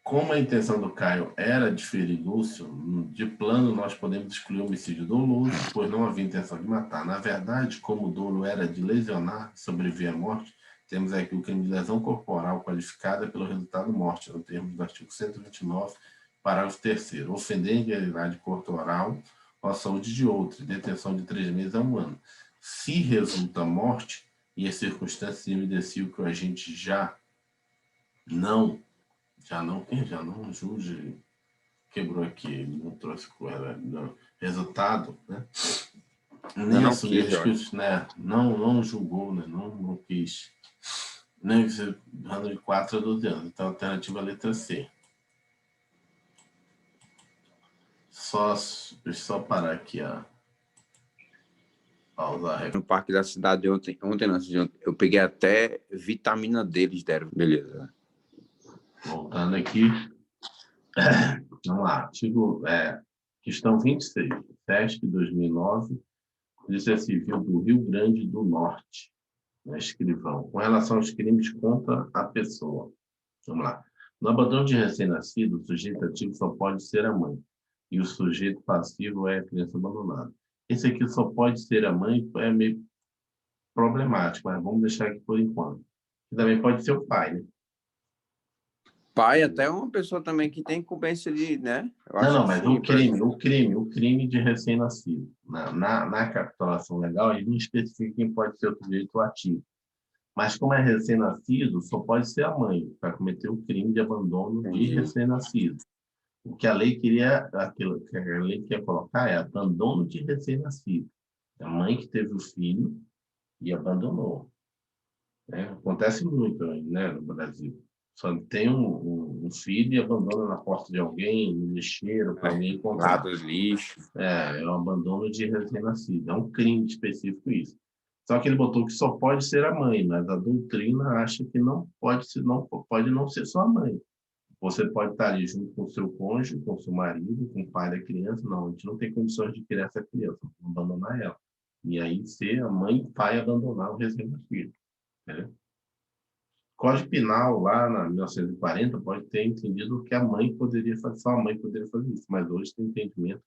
Como a intenção do Caio era de ferir Lúcio, de plano nós podemos excluir o homicídio doloso, pois não havia intenção de matar. Na verdade, como o dolo era de lesionar, sobreviver à morte, temos aqui o crime de lesão corporal qualificada pelo resultado morte, no termo do artigo 129, parágrafo 3º. Ofender a integridade corporal ou a saúde de outro, detenção de 3 meses a 1 ano. Se resulta morte e as circunstâncias evidenciam que o agente já não julgue, quebrou aqui, ele não trouxe resultado, né? Nem assumiu os riscos, né? Não julgou, né? Não quis. Nem dando de 4 a 12 anos. Então, a alternativa é a letra C. Deixa eu só parar aqui, ó. Pausar. No parque da cidade ontem não, antes de ontem, eu peguei até vitamina D, eles deram. Beleza. Voltando aqui. Vamos lá. Questão 26. SESC 2009. Polícia Civil do Rio Grande do Norte. Escrivão. Com relação aos crimes contra a pessoa. Vamos lá. No abandono de recém-nascido, o sujeito ativo só pode ser a mãe. E o sujeito passivo é a criança abandonada. Esse aqui só pode ser a mãe, é meio problemático, mas vamos deixar aqui por enquanto. E também pode ser o pai, né? Pai até é uma pessoa também que tem incumbência de, né? Eu acho Não, que mas sim, o crime de recém-nascido. Na capitulação legal, ele não especifica quem pode ser o sujeito ativo. Mas como é recém-nascido, só pode ser a mãe para cometer o crime de abandono de recém-nascido. O que a lei aquilo que a lei quer colocar é abandono de recém-nascido. A mãe que teve o filho e abandonou. Né? Acontece muito, né, no Brasil. Só tem um filho e abandona na porta de alguém, no lixeiro, para alguém encontrar. Lá dos lixos. É um abandono de recém-nascido. É um crime específico isso. Só que ele botou que só pode ser a mãe, mas a doutrina acha que não pode não ser só a mãe. Você pode estar ali junto com o seu cônjuge, com o seu marido, com o pai da criança. Não, a gente não tem condições de criar essa criança, vamos abandonar ela. E aí ser a mãe e o pai abandonar o recém-nascido. Entendeu? Código Penal, lá na 1940, pode ter entendido que a mãe poderia fazer, só a mãe poderia fazer isso, mas hoje tem entendimento.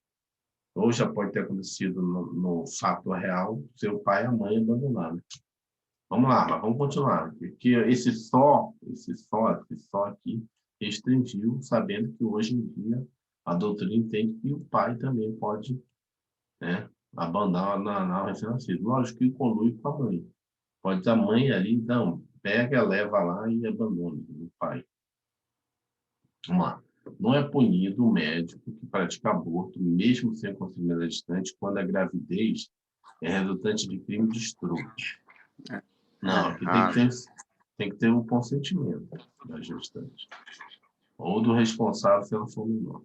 Ou já pode ter acontecido no fato real, seu pai e a mãe abandonaram. Vamos lá, mas vamos continuar. Porque esse só aqui restringiu, sabendo que hoje em dia a doutrina entende que o pai também pode, né, abandonar o recém-nascido. Lógico que colui com a mãe. Pode a mãe ali, então, pega, leva lá e abandona o pai. Vamos lá. Não é punido o médico que pratica aborto, mesmo sem consentimento gestante, quando a gravidez é resultante de crime de estupro. Não, aqui tem que ter um consentimento da gestante. Ou do responsável se ela for menor.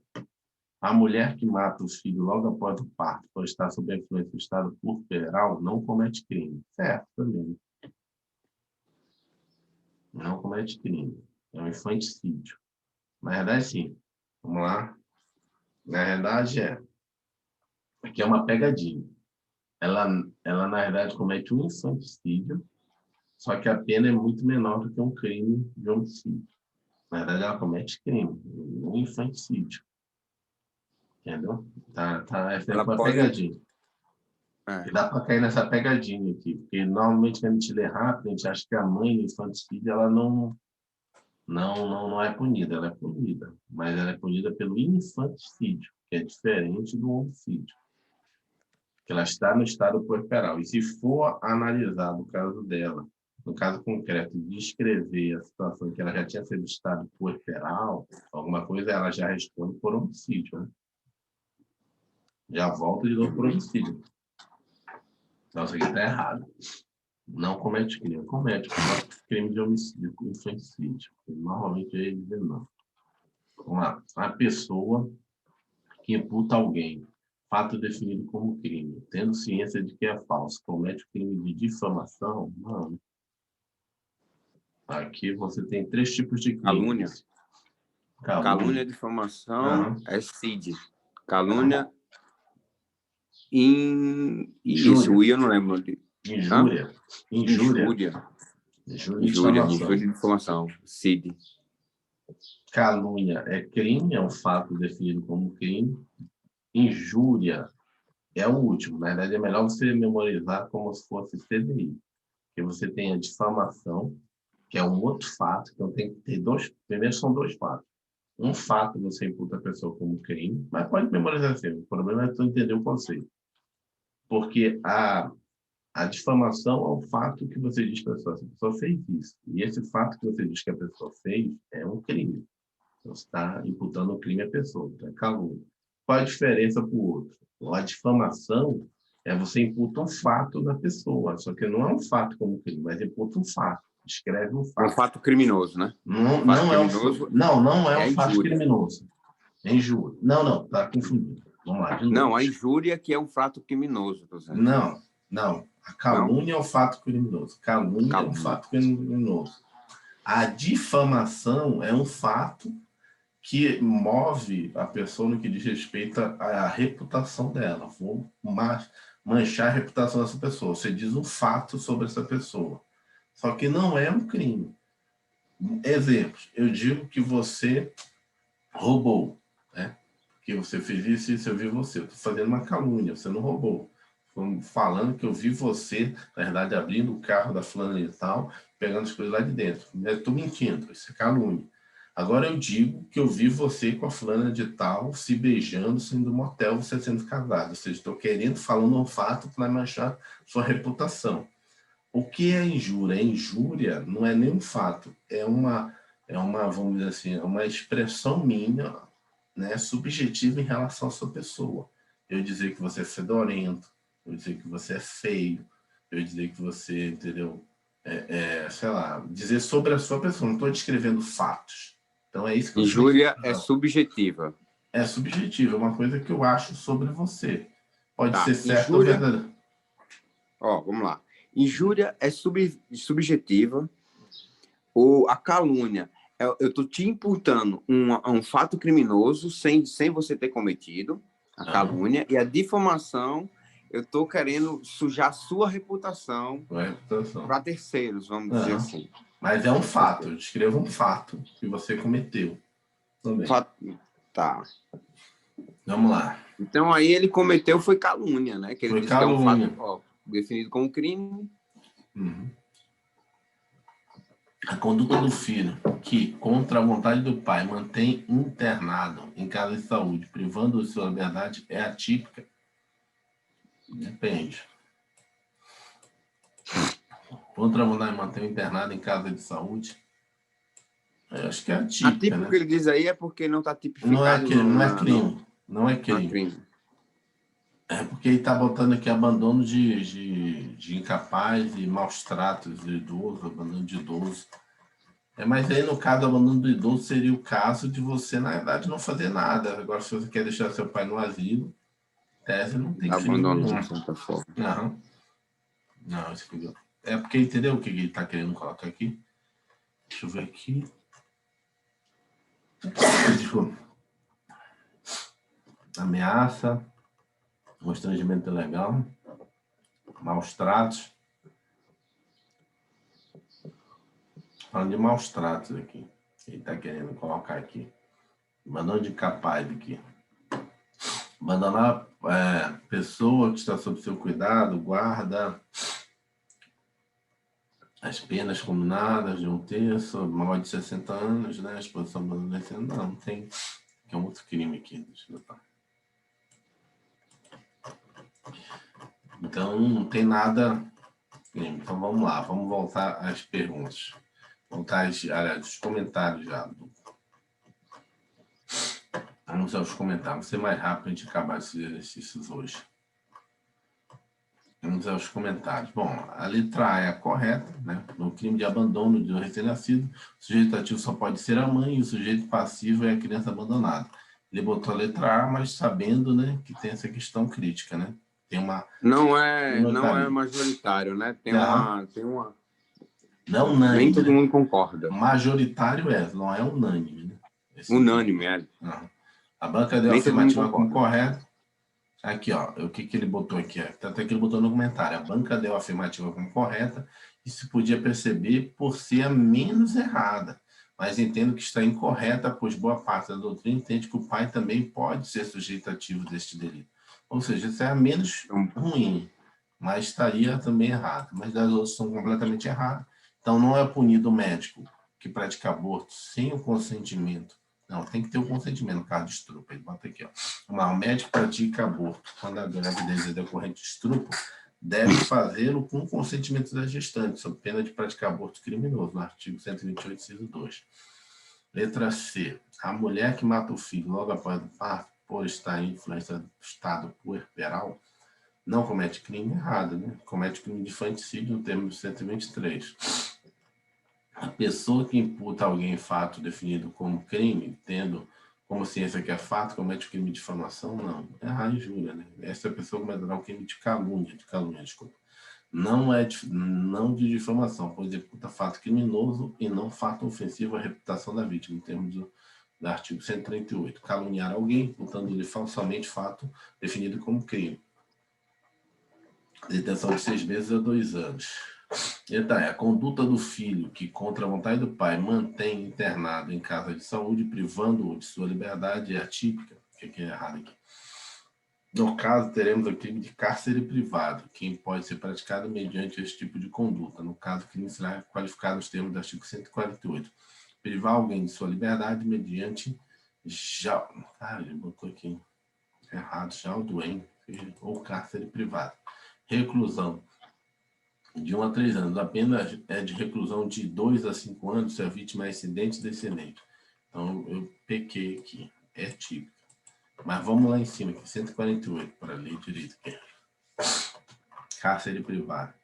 A mulher que mata o filho logo após o parto, por estar sob a influência do estado puerperal, não comete crime. Certo, também. Não comete crime. É um infanticídio. Na verdade, sim. Vamos lá. Na verdade, aqui é uma pegadinha. Ela, na verdade, comete um infanticídio, só que a pena é muito menor do que um crime de homicídio. Na verdade, ela comete crime, um infanticídio. Entendeu? Essa é uma pegadinha. E dá para cair nessa pegadinha aqui, porque normalmente quando a gente lê rápido, a gente acha que a mãe do infanticídio ela não é punida, ela é punida, mas ela é punida pelo infanticídio, que é diferente do homicídio. Que ela está no estado puerperal. E se for analisado o caso dela, no caso concreto, descrever a situação que ela já tinha sido estado puerperal, alguma coisa, ela já responde por homicídio, né? Já volta de novo por homicídio. Então, isso aqui está errado. Não comete crime. Comete crime de homicídio, infanticídio. Normalmente é ele não. Vamos lá. A pessoa que imputa alguém fato definido como crime, tendo ciência de que é falso, comete o crime de difamação, não. Aqui você tem 3 tipos de crime. Calúnia, difamação, é CID. Calúnia, isso, eu não lembro. Injúria. Injúria e difamação, CID. Calúnia é crime, é um fato definido como crime. Injúria é o último. Na verdade, é melhor você memorizar como se fosse CDI. Porque você tem a difamação, que é um outro fato. Então, tem que ter primeiro, são 2 fatos. Um fato você imputa a pessoa como crime, mas pode memorizar assim. O problema é tu entender o conceito. Porque a difamação é o fato que você diz para a pessoa fez isso. E esse fato que você diz que a pessoa fez é um crime. Então, você está imputando o crime à pessoa, então é calúnia. Qual a diferença para o outro? A difamação é você imputa um fato da pessoa, só que não é um fato como crime, mas imputa um fato, descreve um fato. Um fato criminoso, né? Não é um fato criminoso. É injúria. Não, está confundido. Vamos lá, de novo. Não, a injúria que é um fato criminoso. Tô dizendo. Não. A calúnia é um fato criminoso. Calúnia é um fato criminoso. A difamação é um fato que move a pessoa no que diz respeito à reputação dela. Vou manchar a reputação dessa pessoa. Você diz um fato sobre essa pessoa. Só que não é um crime. Exemplos. Eu digo que você roubou, né? Que você fez isso e isso, eu vi você. Eu estou fazendo uma calúnia, você não roubou. Estou falando que eu vi você, na verdade, abrindo o carro da fulana e tal, pegando as coisas lá de dentro. Eu estou mentindo, isso é calúnia. Agora eu digo que eu vi você com a fulana de tal, se beijando, saindo do motel, você sendo casado. Ou seja, estou querendo, falando um fato para manchar sua reputação. O que é injúria? A injúria não é nem um fato, é uma, vamos dizer assim, é uma expressão minha, né, subjetiva em relação à sua pessoa. Eu dizer que você é fedorento, eu dizer que você é feio, eu dizer que você, entendeu? Sei lá, dizer sobre a sua pessoa, não estou descrevendo fatos. Então é isso que eu Injúria é subjetiva. É subjetiva, é uma coisa que eu acho sobre você. Pode ser certo injúria, ou verdadeiro. Ó, vamos lá. Injúria é subjetiva. Ou a calúnia, eu estou te imputando um fato criminoso sem você ter cometido a calúnia, e a difamação, eu estou querendo sujar sua reputação para terceiros, vamos dizer assim. Mas é um fato, eu descrevo um fato que você cometeu também. Tá. Vamos lá. Então aí ele cometeu foi calúnia, né? Que ele disse calúnia. Que é um fato definido como crime. Uhum. A conduta do filho, que, contra a vontade do pai, mantém internado em casa de saúde, privando-o de sua liberdade, é atípica? Depende. Contra a vontade, mantém internado em casa de saúde? Eu acho que é atípica, atípico, né? que ele diz aí é porque não está tipificado. Não é crime. Não é crime. É porque ele está botando aqui abandono de incapaz e maus tratos de idoso, abandono de idoso. Mas aí, no caso do abandono do idoso, seria o caso de você, na verdade, não fazer nada. Agora, se você quer deixar seu pai no asilo, tese não tem crime nenhum. De certa forma. Não, isso aqui. É porque, entendeu o que ele está querendo colocar aqui? Deixa eu ver aqui. Desculpa. Ameaça, constrangimento ilegal, maus tratos. Falando de maus tratos aqui. Ele está querendo colocar aqui. Abandono de capaz aqui. Abandonar pessoa que está sob seu cuidado, guarda as penas combinadas de 1/3, maior de 60 anos, né? A exposição adolescente, não tem. Que é um outro crime aqui. Deixa eu botar. Então, não tem nada. Então, vamos lá. Vamos voltar às perguntas. Voltar aos comentários já. Vamos aos comentários. Vamos ser mais rápido para a gente acabar esses exercícios hoje. Vamos aos comentários. Bom, a letra A é a correta, né? No crime de abandono do recém-nascido, o sujeito ativo só pode ser a mãe e o sujeito passivo é a criança abandonada. Ele botou a letra A, mas sabendo, né, que tem essa questão crítica, né? Tem uma... Não é majoritário, né? Tem uma... Não unânime. Nem todo mundo concorda. Majoritário não é unânime, né? Unânime, A banca deu a afirmativa como correta. Aqui, ó, o que ele botou aqui? Até que ele botou no comentário. A banca deu a afirmativa como correta e se podia perceber por ser a menos errada. Mas entendo que está incorreta, pois boa parte da doutrina entende que o pai também pode ser sujeito ativo deste delito. Ou seja, isso é a menos ruim, mas estaria também errado. Mas as outras são completamente erradas. Então, não é punido o médico que pratica aborto sem o consentimento. Não, tem que ter o consentimento no caso de estupro. Ele bota aqui, ó. O médico pratica aborto quando a gravidez é decorrente de estupro, deve fazê-lo com o consentimento da gestante, sob pena de praticar aborto criminoso, no artigo 128, inciso 2. Letra C. A mulher que mata o filho logo após o parto, por estar em influência do estado puerperal, não comete crime errado, né? Comete crime de infanticídio no termo 123. A pessoa que imputa a alguém fato definido como crime, tendo Como ciência que é fato, comete o crime de difamação? Não. É a injúria, né? Essa pessoa cometerá o crime de calúnia, desculpa. Não de difamação, pois executa fato criminoso e não fato ofensivo à reputação da vítima, em termos do artigo 138. Caluniar alguém, imputando-lhe falsamente fato definido como crime. Detenção de 6 meses a 2 anos. A conduta do filho que, contra a vontade do pai, mantém internado em casa de saúde, privando-o de sua liberdade, é atípica. O que é errado aqui? No caso, teremos o crime de cárcere privado, que pode ser praticado mediante esse tipo de conduta. No caso, o crime será qualificado nos termos do artigo 148. Privar alguém de sua liberdade mediante Cara, ele botou aqui errado, ou cárcere privado. Reclusão de 1 a 3 anos. A pena é de reclusão de 2 a 5 anos se a vítima é ascendente e descendente. Então, eu pequei aqui. É típico. Mas vamos lá em cima, aqui, 148, para ler direito aqui. Cárcere privado.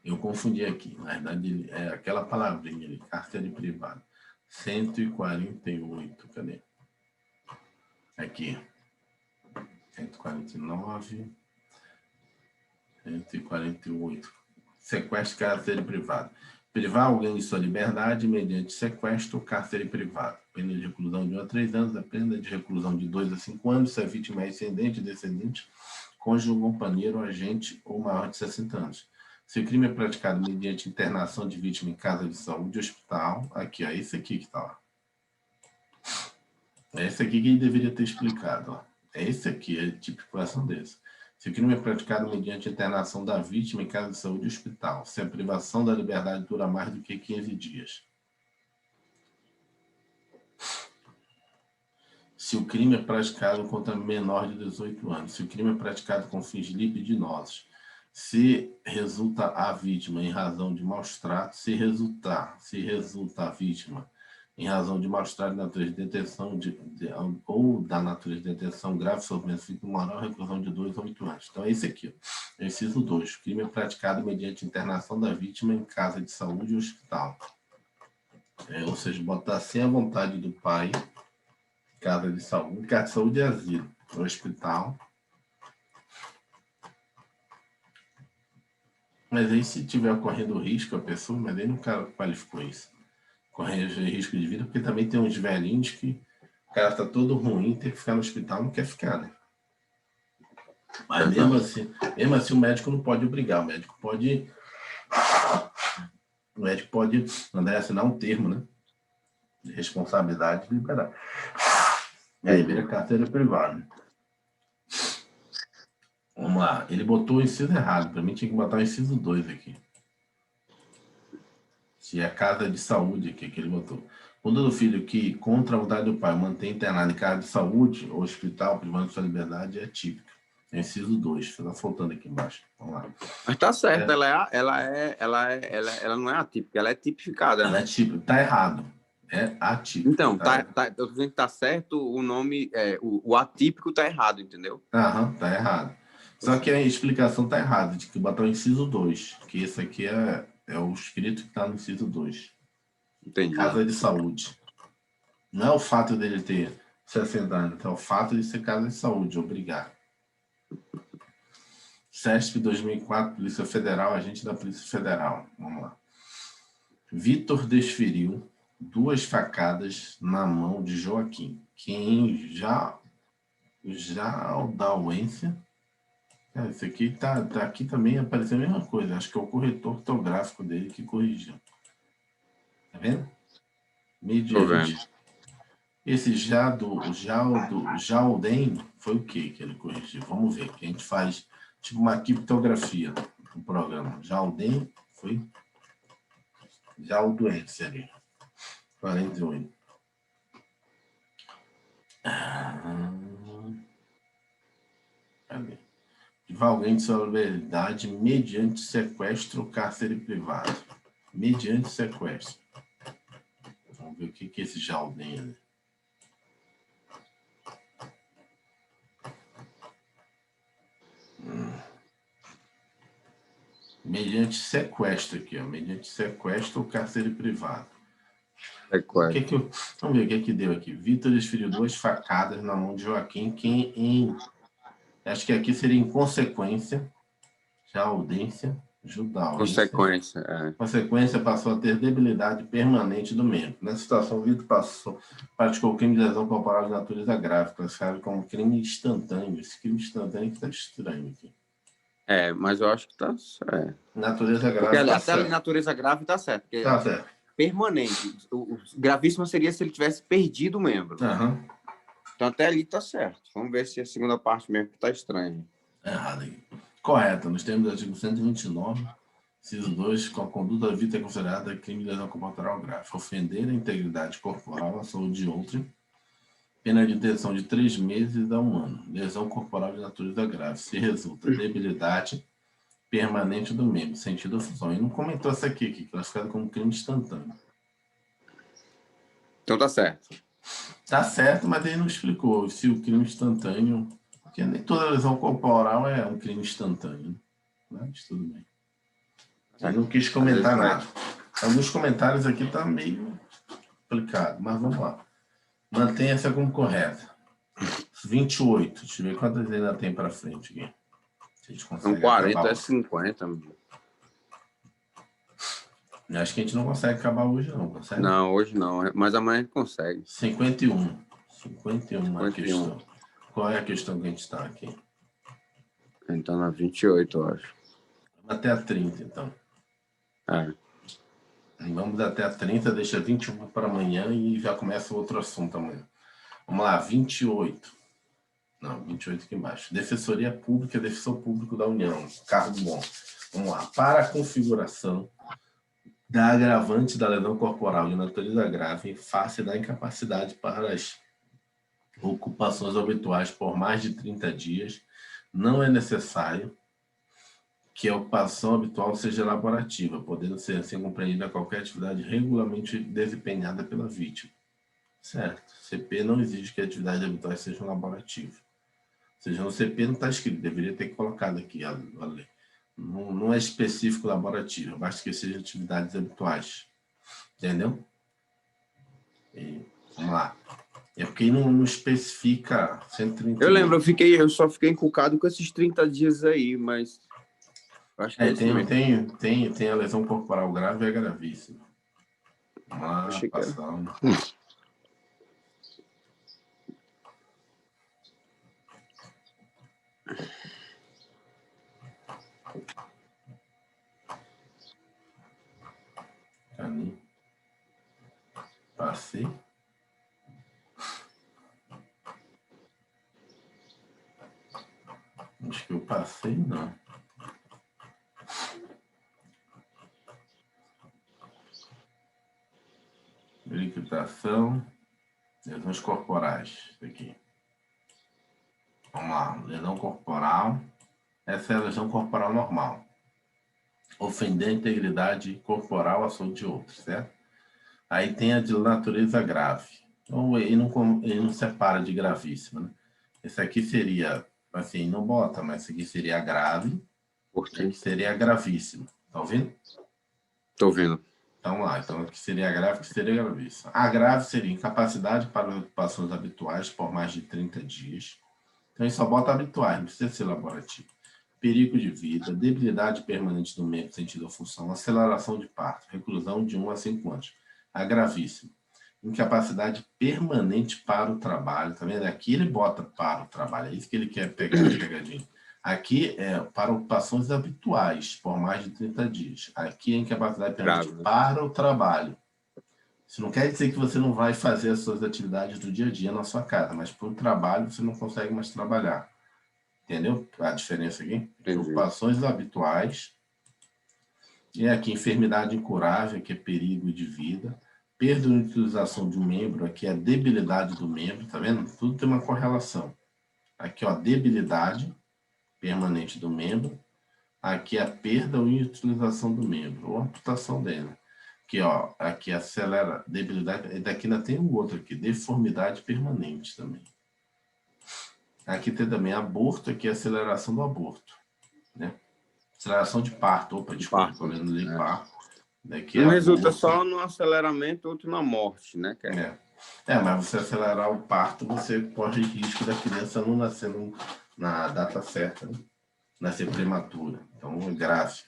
Eu confundi aqui. Na verdade, é aquela palavrinha ali, cárcere privado. 148, cadê? Aqui. 149. 148. Sequestro, cárcere privado. Privar alguém de sua liberdade mediante sequestro, cárcere privado. Pena de reclusão de 1 a 3 anos, a pena de reclusão de 2 a 5 anos, se a vítima é ascendente, descendente, cônjuge, companheiro, agente ou maior de 60 anos. Se o crime é praticado mediante internação de vítima em casa de saúde, hospital, aqui, ó, esse aqui que está lá. É esse aqui que ele deveria ter explicado, ó. É esse aqui, a tipificação desse. Se o crime é praticado mediante internação da vítima em casa de saúde ou hospital, se a privação da liberdade dura mais do que 15 dias. Se o crime é praticado contra menor de 18 anos, se o crime é praticado com fins libidinosos, se resulta a vítima em razão de maus tratos, se resulta a vítima em razão de maus tratos de natureza de detenção ou da natureza de detenção grave, sofrimento físico moral, reclusão de 2 a 8 anos. Então, é esse aqui. Ó. Inciso 2. O crime é praticado mediante internação da vítima em casa de saúde ou hospital. Ou seja, botar sem a vontade do pai, casa de saúde e asilo, no hospital. Mas aí, se tiver correndo risco a pessoa, mas aí nunca qualificou isso. Correndo risco de vida, porque também tem uns velhinhos que o cara tá todo ruim, tem que ficar no hospital, não quer ficar, né? Mas mesmo assim o médico não pode obrigar, o médico pode mandar assinar um termo, né? De responsabilidade e liberar. E aí vira carteira privada. Vamos lá, ele botou o inciso errado, para mim tinha que botar o inciso 2 aqui. Se é casa de saúde aqui que ele botou. Quando do filho que, contra a vontade do pai, mantém internado em casa de saúde ou hospital, privando de sua liberdade, é típica. É inciso 2, está faltando aqui embaixo. Vamos lá. Mas tá certo, ela não é atípica, ela é tipificada, Ela né? é típica, tá errado. É atípica. Então, eu tô dizendo que tá certo o nome, o atípico tá errado, entendeu? Aham, tá errado. Só que a explicação tá errada, de que botar o inciso 2, que esse aqui é o escrito que tá no inciso 2. Entendi. Casa de saúde. Não é o fato dele ter 60 anos, é o fato de ser casa de saúde, obrigado. CESP 2004, Polícia Federal, agente da Polícia Federal. Vamos lá. Vitor desferiu 2 facadas na mão de Joaquim, que em Jaldauência. Esse aqui tá aqui também apareceu a mesma coisa. Acho que é o corretor ortográfico dele que corrigiu. Tá vendo? Mediante. Esse Jalden foi o que ele corrigiu? Vamos ver. Que a gente faz tipo uma criptografia no programa. Jalden foi Jaldoense ali. 48. Cadê? Privar alguém de sua liberdade mediante sequestro ou cárcere privado. Mediante sequestro. Vamos ver o que é esse Jalden ali. Mediante sequestro aqui, ó. Mediante sequestro ou cárcere privado. Sequela. Vamos ver o que é que deu aqui. Vitor desferiu 2 facadas na mão de Joaquim, acho que aqui seria em consequência, já audência, judaúência. Consequência, passou a ter debilidade permanente do membro. Nessa situação, o Vitor praticou crime de lesão corporal de natureza grave, classificado como crime instantâneo. Esse crime instantâneo que está estranho aqui. Mas eu acho que tá certo. Natureza grave. Porque até ali, natureza grave tá certo. Porque tá certo. Permanente. O gravíssimo seria se ele tivesse perdido o membro. Uhum. Então até ali tá certo. Vamos ver se a segunda parte mesmo que tá estranha. Errado aí. Correto. Nos termos do artigo 129, inciso 2, com a conduta da vítima é considerada crime de lesão corporal grave. Ofender a integridade corporal, a saúde de outro, pena de detenção de 3 meses a 1 ano. Lesão corporal de natureza grave. Se resulta debilidade permanente do membro, sentido ou função. E não comentou essa aqui, classificado como crime instantâneo. Então tá certo. Tá certo, mas ele não explicou se o crime instantâneo... Porque nem toda lesão corporal é um crime instantâneo. Né? Mas tudo bem. Ele não quis comentar nada. Alguns comentários aqui tá meio complicado, mas vamos lá. Mantenha-se como correta. 28. Deixa eu ver quantas ainda tem para frente aqui. Se a gente consegue São 40, acabar. 50. Acho que a gente não consegue acabar hoje, não. Consegue? Não, hoje não. Mas amanhã a gente consegue. 51. 51 é a questão. Qual é a questão que a gente está aqui? Então na 28, eu acho. Até a 30, então. Vamos até a 30, deixa 21 para amanhã e já começa outro assunto amanhã. Vamos lá, 28. Não, 28 aqui embaixo. Defensoria Pública, Defensor Público da União. Cargo bom. Vamos lá. Para a configuração da agravante da lesão corporal de natureza grave em face da incapacidade para as ocupações habituais por mais de 30 dias, não é necessário que a ocupação habitual seja laborativa, podendo ser assim compreendida qualquer atividade regularmente desempenhada pela vítima. Certo. CP não exige que atividades habituais sejam laborativas. Ou seja, no CP não está escrito, deveria ter colocado aqui a lei. Não é específico laborativa, basta que sejam atividades habituais. Entendeu? Vamos lá. É porque não especifica 130. Eu lembro, eu só fiquei encucado com esses 30 dias aí, mas... Acho que tem a lesão corporal grave e é gravíssima. Vamos lá, passando. Passei. Acho que eu passei, não. Verificação. Lesões corporais. Aqui. Vamos lá. Lesão corporal. Essa é a lesão corporal normal. Ofender a integridade corporal à saúde de outros, certo? Aí tem a de natureza grave. Então, ele não separa de gravíssima, né? Esse aqui seria, assim, não bota, mas esse aqui seria grave. Esse aqui seria gravíssimo. Tá ouvindo? Tô ouvindo. Então, lá. Então, aqui seria grave, que seria gravíssimo. A grave seria incapacidade para ocupações habituais por mais de 30 dias. Então, ele só bota habituais, não precisa ser laborativo. Perigo de vida, debilidade permanente do membro, sentido ou função, aceleração de parto, reclusão de 1 a 5 anos. A gravíssimo. Incapacidade permanente para o trabalho, tá vendo? Aqui ele bota para o trabalho, é isso que ele quer pegar, pegadinho. Aqui é para ocupações habituais, por mais de 30 dias. Aqui é incapacidade permanente para o trabalho. Isso não quer dizer que você não vai fazer as suas atividades do dia a dia na sua casa, mas para o trabalho você não consegue mais trabalhar. Entendeu a diferença aqui? Ocupações habituais. E aqui, enfermidade incurável, que é perigo de vida. Perda ou utilização de um membro, aqui é a debilidade do membro, tá vendo? Tudo tem uma correlação. Aqui, ó, debilidade permanente do membro. Aqui, a perda ou utilização do membro, ou amputação dele. Aqui, ó, aqui acelera debilidade. E daqui ainda tem um outro aqui, deformidade permanente também. Aqui tem também aborto, aqui é aceleração do aborto, né? Aceleração de parto, desculpa, parto. Parto. né, que é Um resulta aborto. só no aceleramento, outro na morte, né? Mas você acelerar o parto, você corre risco da criança não nascer na data certa, né? Nascer prematura. Então, é grave.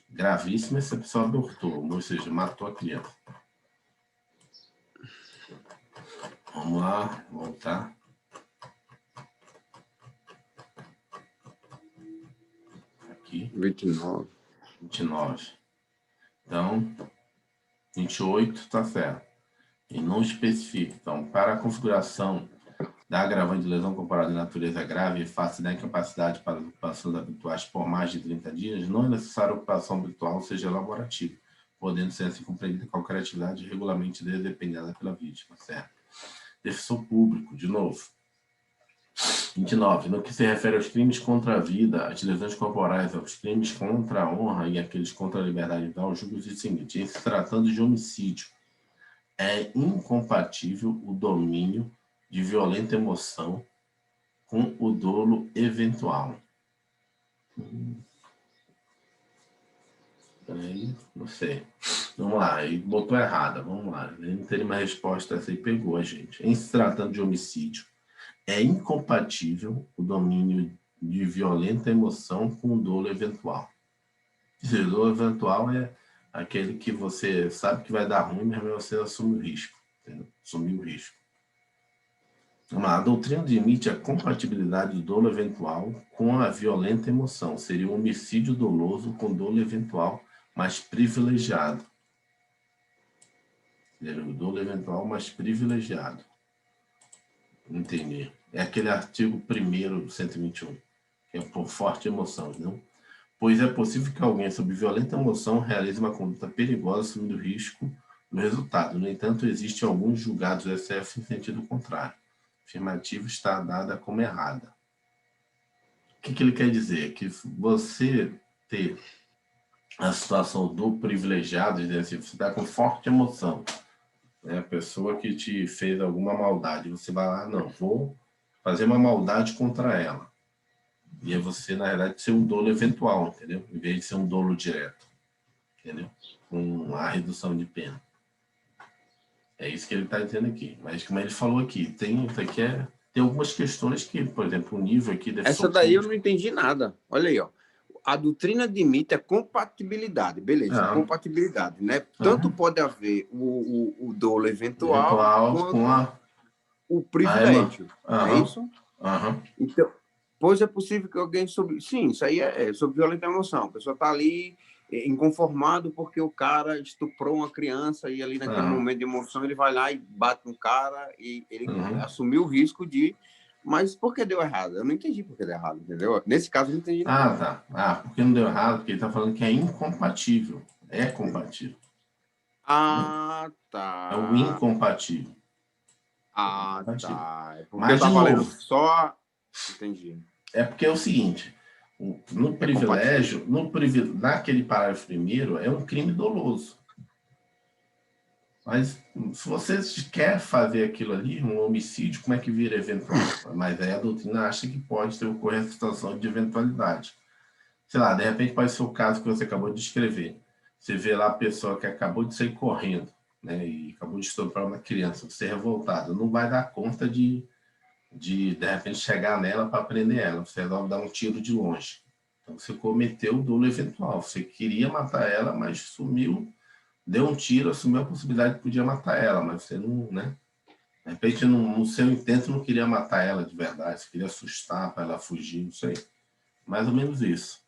Gravíssima se a pessoa abortou, ou seja, matou a criança. Vamos lá, voltar. Aqui. 29. 29. Então, 28 está certo. E não especifica. Então, para a configuração da agravante de lesão corporal de natureza grave e face da incapacidade para ocupações habituais por mais de 30 dias, não é necessária ocupação habitual, seja laborativa, podendo ser assim compreendida qualquer atividade regularmente desempenhada pela vítima, certo? Defensor público, de novo. 29. No que se refere aos crimes contra a vida, às lesões corporais, aos crimes contra a honra e aqueles contra a liberdade individual, julgo o seguinte: em se tratando de homicídio, é incompatível o domínio de violenta emoção com o dolo eventual. Peraí, não sei. Vamos lá, ele botou errada. Vamos lá. Ele não teria uma resposta essa e pegou a gente. Em se tratando de homicídio, é incompatível o domínio de violenta emoção com o dolo eventual. O dolo eventual é aquele que você sabe que vai dar ruim, mas você assume o risco. Entendeu? Assumir o risco. A doutrina admite a compatibilidade do dolo eventual com a violenta emoção. Seria um homicídio doloso com dolo eventual mais privilegiado. Seria o dolo eventual mais privilegiado. Entendi. É aquele artigo 1º do 121, que é por forte emoção, não? Pois é possível que alguém sob violenta emoção realize uma conduta perigosa assumindo risco do resultado. No entanto, existem alguns julgados do SF em sentido contrário. Afirmativa está dada como errada. O que ele quer dizer? Que você ter a situação do privilegiado, dizer assim, você está com forte emoção, né? A pessoa que te fez alguma maldade, você vai lá, não, vou fazer uma maldade contra ela. E é você, na verdade, ser um dolo eventual, entendeu? Em vez de ser um dolo direto, entendeu? Com a redução de pena. É isso que ele está dizendo aqui. Mas como ele falou aqui, tem algumas questões que, por exemplo, o nível aqui deve Essa daí eu não entendi nada. Olha aí, ó. A doutrina admite a compatibilidade, beleza, compatibilidade, né? Tanto pode haver o dolo eventual quanto o privilégio, é isso? Então, pois é possível que alguém sobre... Sim, isso aí é sobre violenta emoção. A pessoa está ali inconformado porque o cara estuprou uma criança e ali naquele momento de emoção ele vai lá e bate no cara e ele assumiu o risco de... Mas por que deu errado? Eu não entendi por que deu errado, entendeu? Nesse caso, eu não entendi nada. Porque não deu errado? Porque ele está falando que é incompatível. É compatível. Tá. É o incompatível. Tá. É porque eu tava lendo só... Entendi. É porque é o seguinte, no privilégio, naquele parágrafo primeiro, é um crime doloso. Mas se você quer fazer aquilo ali, um homicídio, como é que vira eventual? Mas aí a doutrina acha que pode ocorrer a situação de eventualidade. Sei lá, de repente pode ser o caso que você acabou de descrever. Você vê lá a pessoa que acabou de sair correndo, né, e acabou de estuprar uma criança, você é revoltado, não vai dar conta de repente chegar nela para prender ela, você vai dar um tiro de longe. Então você cometeu o dolo eventual, você queria matar ela, mas sumiu, deu um tiro, assumiu a possibilidade de podia matar ela, mas você não, né? De repente, no seu intento, não queria matar ela de verdade, você queria assustar para ela fugir, não sei. Mais ou menos isso.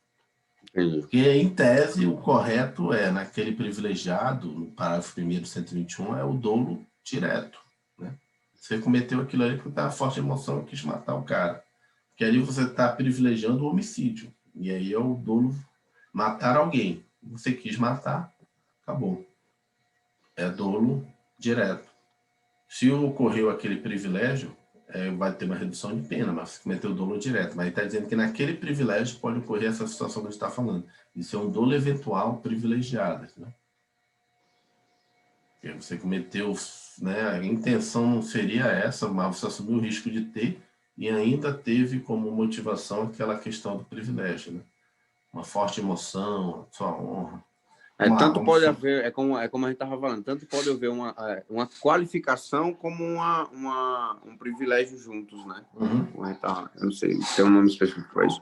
Porque, em tese, o correto é, naquele privilegiado, no parágrafo 1º do 121, é o dolo direto, né? Você cometeu aquilo ali porque estava forte emoção e quis matar o cara. Porque ali você está privilegiando o homicídio. E aí é o dolo matar alguém. Você quis matar, acabou. É dolo direto. Se ocorreu aquele privilégio, vai ter uma redução de pena, mas você cometeu dolo direto. Mas está dizendo que naquele privilégio pode ocorrer essa situação que a gente está falando. Isso é um dolo eventual privilegiado. Né? Porque você cometeu, né, a intenção não seria essa, mas você assumiu o risco de ter e ainda teve como motivação aquela questão do privilégio. Né? Uma forte emoção, sua honra. Tanto pode haver, é como a gente estava falando, tanto pode haver uma qualificação como um privilégio juntos, né? Uhum. Eu não sei, tem um nome específico para isso.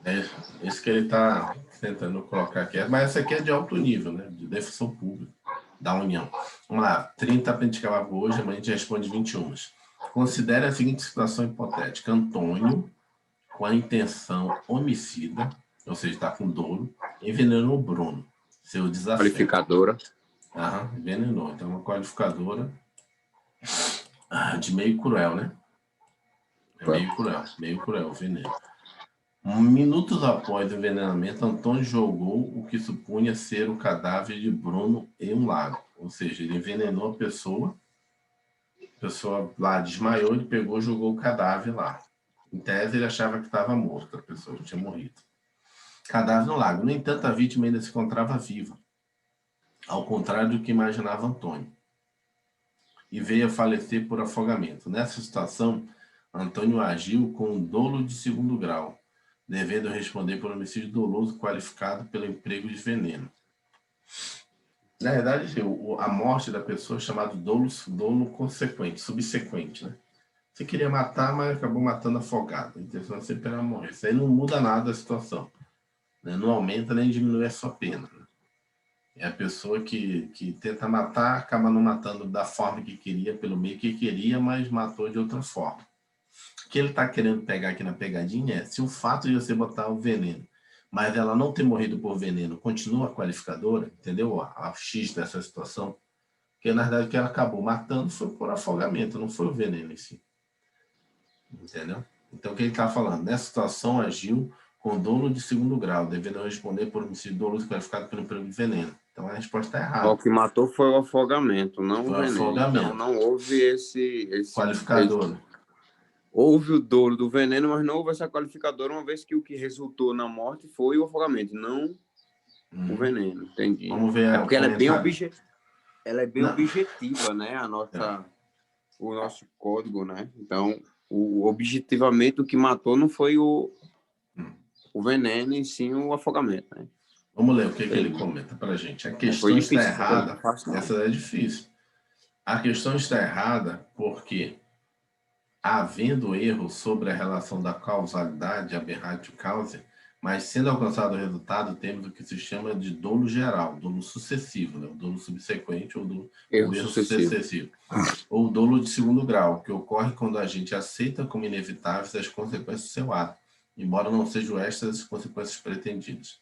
Esse que ele está tentando colocar aqui. Mas essa aqui é de alto nível, né? De defensão pública, da União. Vamos lá, 30 para a gente acabar hoje, amanhã a gente responde 21. Considere a seguinte situação hipotética. Antônio, com a intenção homicida, ou seja, está com dolo, envenenou o Bruno, seu desafeto. Qualificadora. Envenenou. Então, uma qualificadora de meio cruel, né? Meio cruel o veneno. Minutos após o envenenamento, Antônio jogou o que supunha ser o cadáver de Bruno em um lago. Ou seja, ele envenenou a pessoa lá desmaiou, ele pegou e jogou o cadáver lá. Em tese, ele achava que estava morto, a pessoa tinha morrido. Cadáver no lago. No entanto, a vítima ainda se encontrava viva, ao contrário do que imaginava Antônio, e veio a falecer por afogamento. Nessa situação, Antônio agiu com dolo de segundo grau, devendo responder por homicídio doloso qualificado pelo emprego de veneno. Na verdade, a morte da pessoa é chamado dolo consequente, subsequente, né? Você queria matar, mas acabou matando afogado. A intenção é sempre era morrer. Isso aí não muda nada a situação, né? Não aumenta nem diminui a sua pena, né? É a pessoa que tenta matar, acaba não matando da forma que queria, pelo meio que queria, mas matou de outra forma. O que ele está querendo pegar aqui na pegadinha é se o fato de você botar o veneno, mas ela não ter morrido por veneno, continua qualificadora, entendeu? A X dessa situação. Porque, na verdade, o que ela acabou matando foi por afogamento, não foi o veneno em si. Entendeu? Então, o que ele está falando? Nessa situação, agiu com dolo de segundo grau, devendo responder por homicídio doloso qualificado pelo emprego de veneno. Então, a resposta está errada. O que matou foi o afogamento, não o veneno. Afogamento. Então, não houve esse qualificador. Houve o dolo do veneno, mas não houve essa qualificadora, uma vez que o que resultou na morte foi o afogamento, não o veneno. Entendi. Vamos ver. Porque ela é bem objetiva, né? O nosso código, né? Então, objetivamente, o que matou não foi o veneno, e sim o afogamento, né? Vamos ler o que ele comenta para a gente. A questão está errada. Essa é difícil. A questão está errada porque, havendo erro sobre a relação da causalidade, aberratio causa, mas sendo alcançado o resultado, temos o que se chama de dolo geral, dolo sucessivo, né? O dolo subsequente ou erro sucessivo. Ou dolo de segundo grau, que ocorre quando a gente aceita como inevitáveis as consequências do seu ato, embora não sejam estas as consequências pretendidas.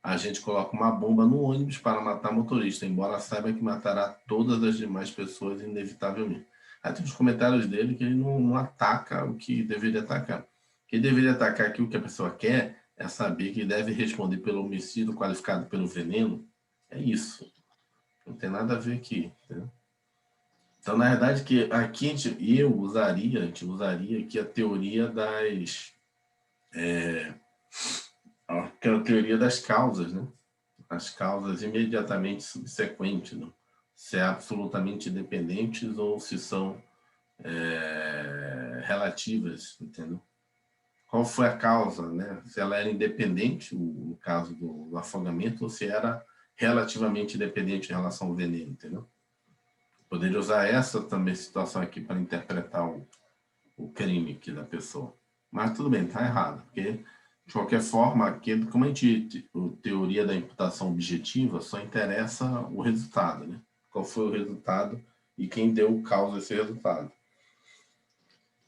A gente coloca uma bomba no ônibus para matar motorista, embora saiba que matará todas as demais pessoas inevitavelmente. Aí tem os comentários dele que ele não ataca o que deveria atacar. O que deveria atacar aqui, o que a pessoa quer, é saber que deve responder pelo homicídio qualificado pelo veneno. É isso. Não tem nada a ver aqui, entendeu? Então, na verdade, que aqui a gente usaria aqui a teoria aquela teoria das causas, né? As causas imediatamente subsequentes, né? Se é absolutamente independentes ou se são relativas, entendeu? Qual foi a causa, né? Se ela era independente, no caso do afogamento, ou se era relativamente independente em relação ao veneno, entendeu? Poderia usar essa também situação aqui para interpretar o crime aqui da pessoa. Mas tudo bem, está errado, porque de qualquer forma, aqui, como a teoria da imputação objetiva, só interessa o resultado, né? Qual foi o resultado e quem deu causa a esse resultado.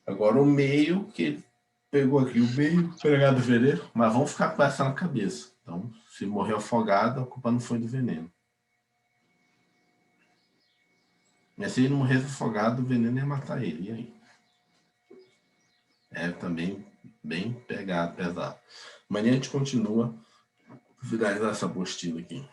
Agora, o meio, que pegou aqui o meio, pegado do veneno, mas vamos ficar com essa na cabeça. Então, se morreu afogado, a culpa não foi do veneno. Mas se ele não morresse afogado, o veneno ia matar ele. E aí? É também bem pesado. Amanhã a gente continua finalizar essa apostila aqui.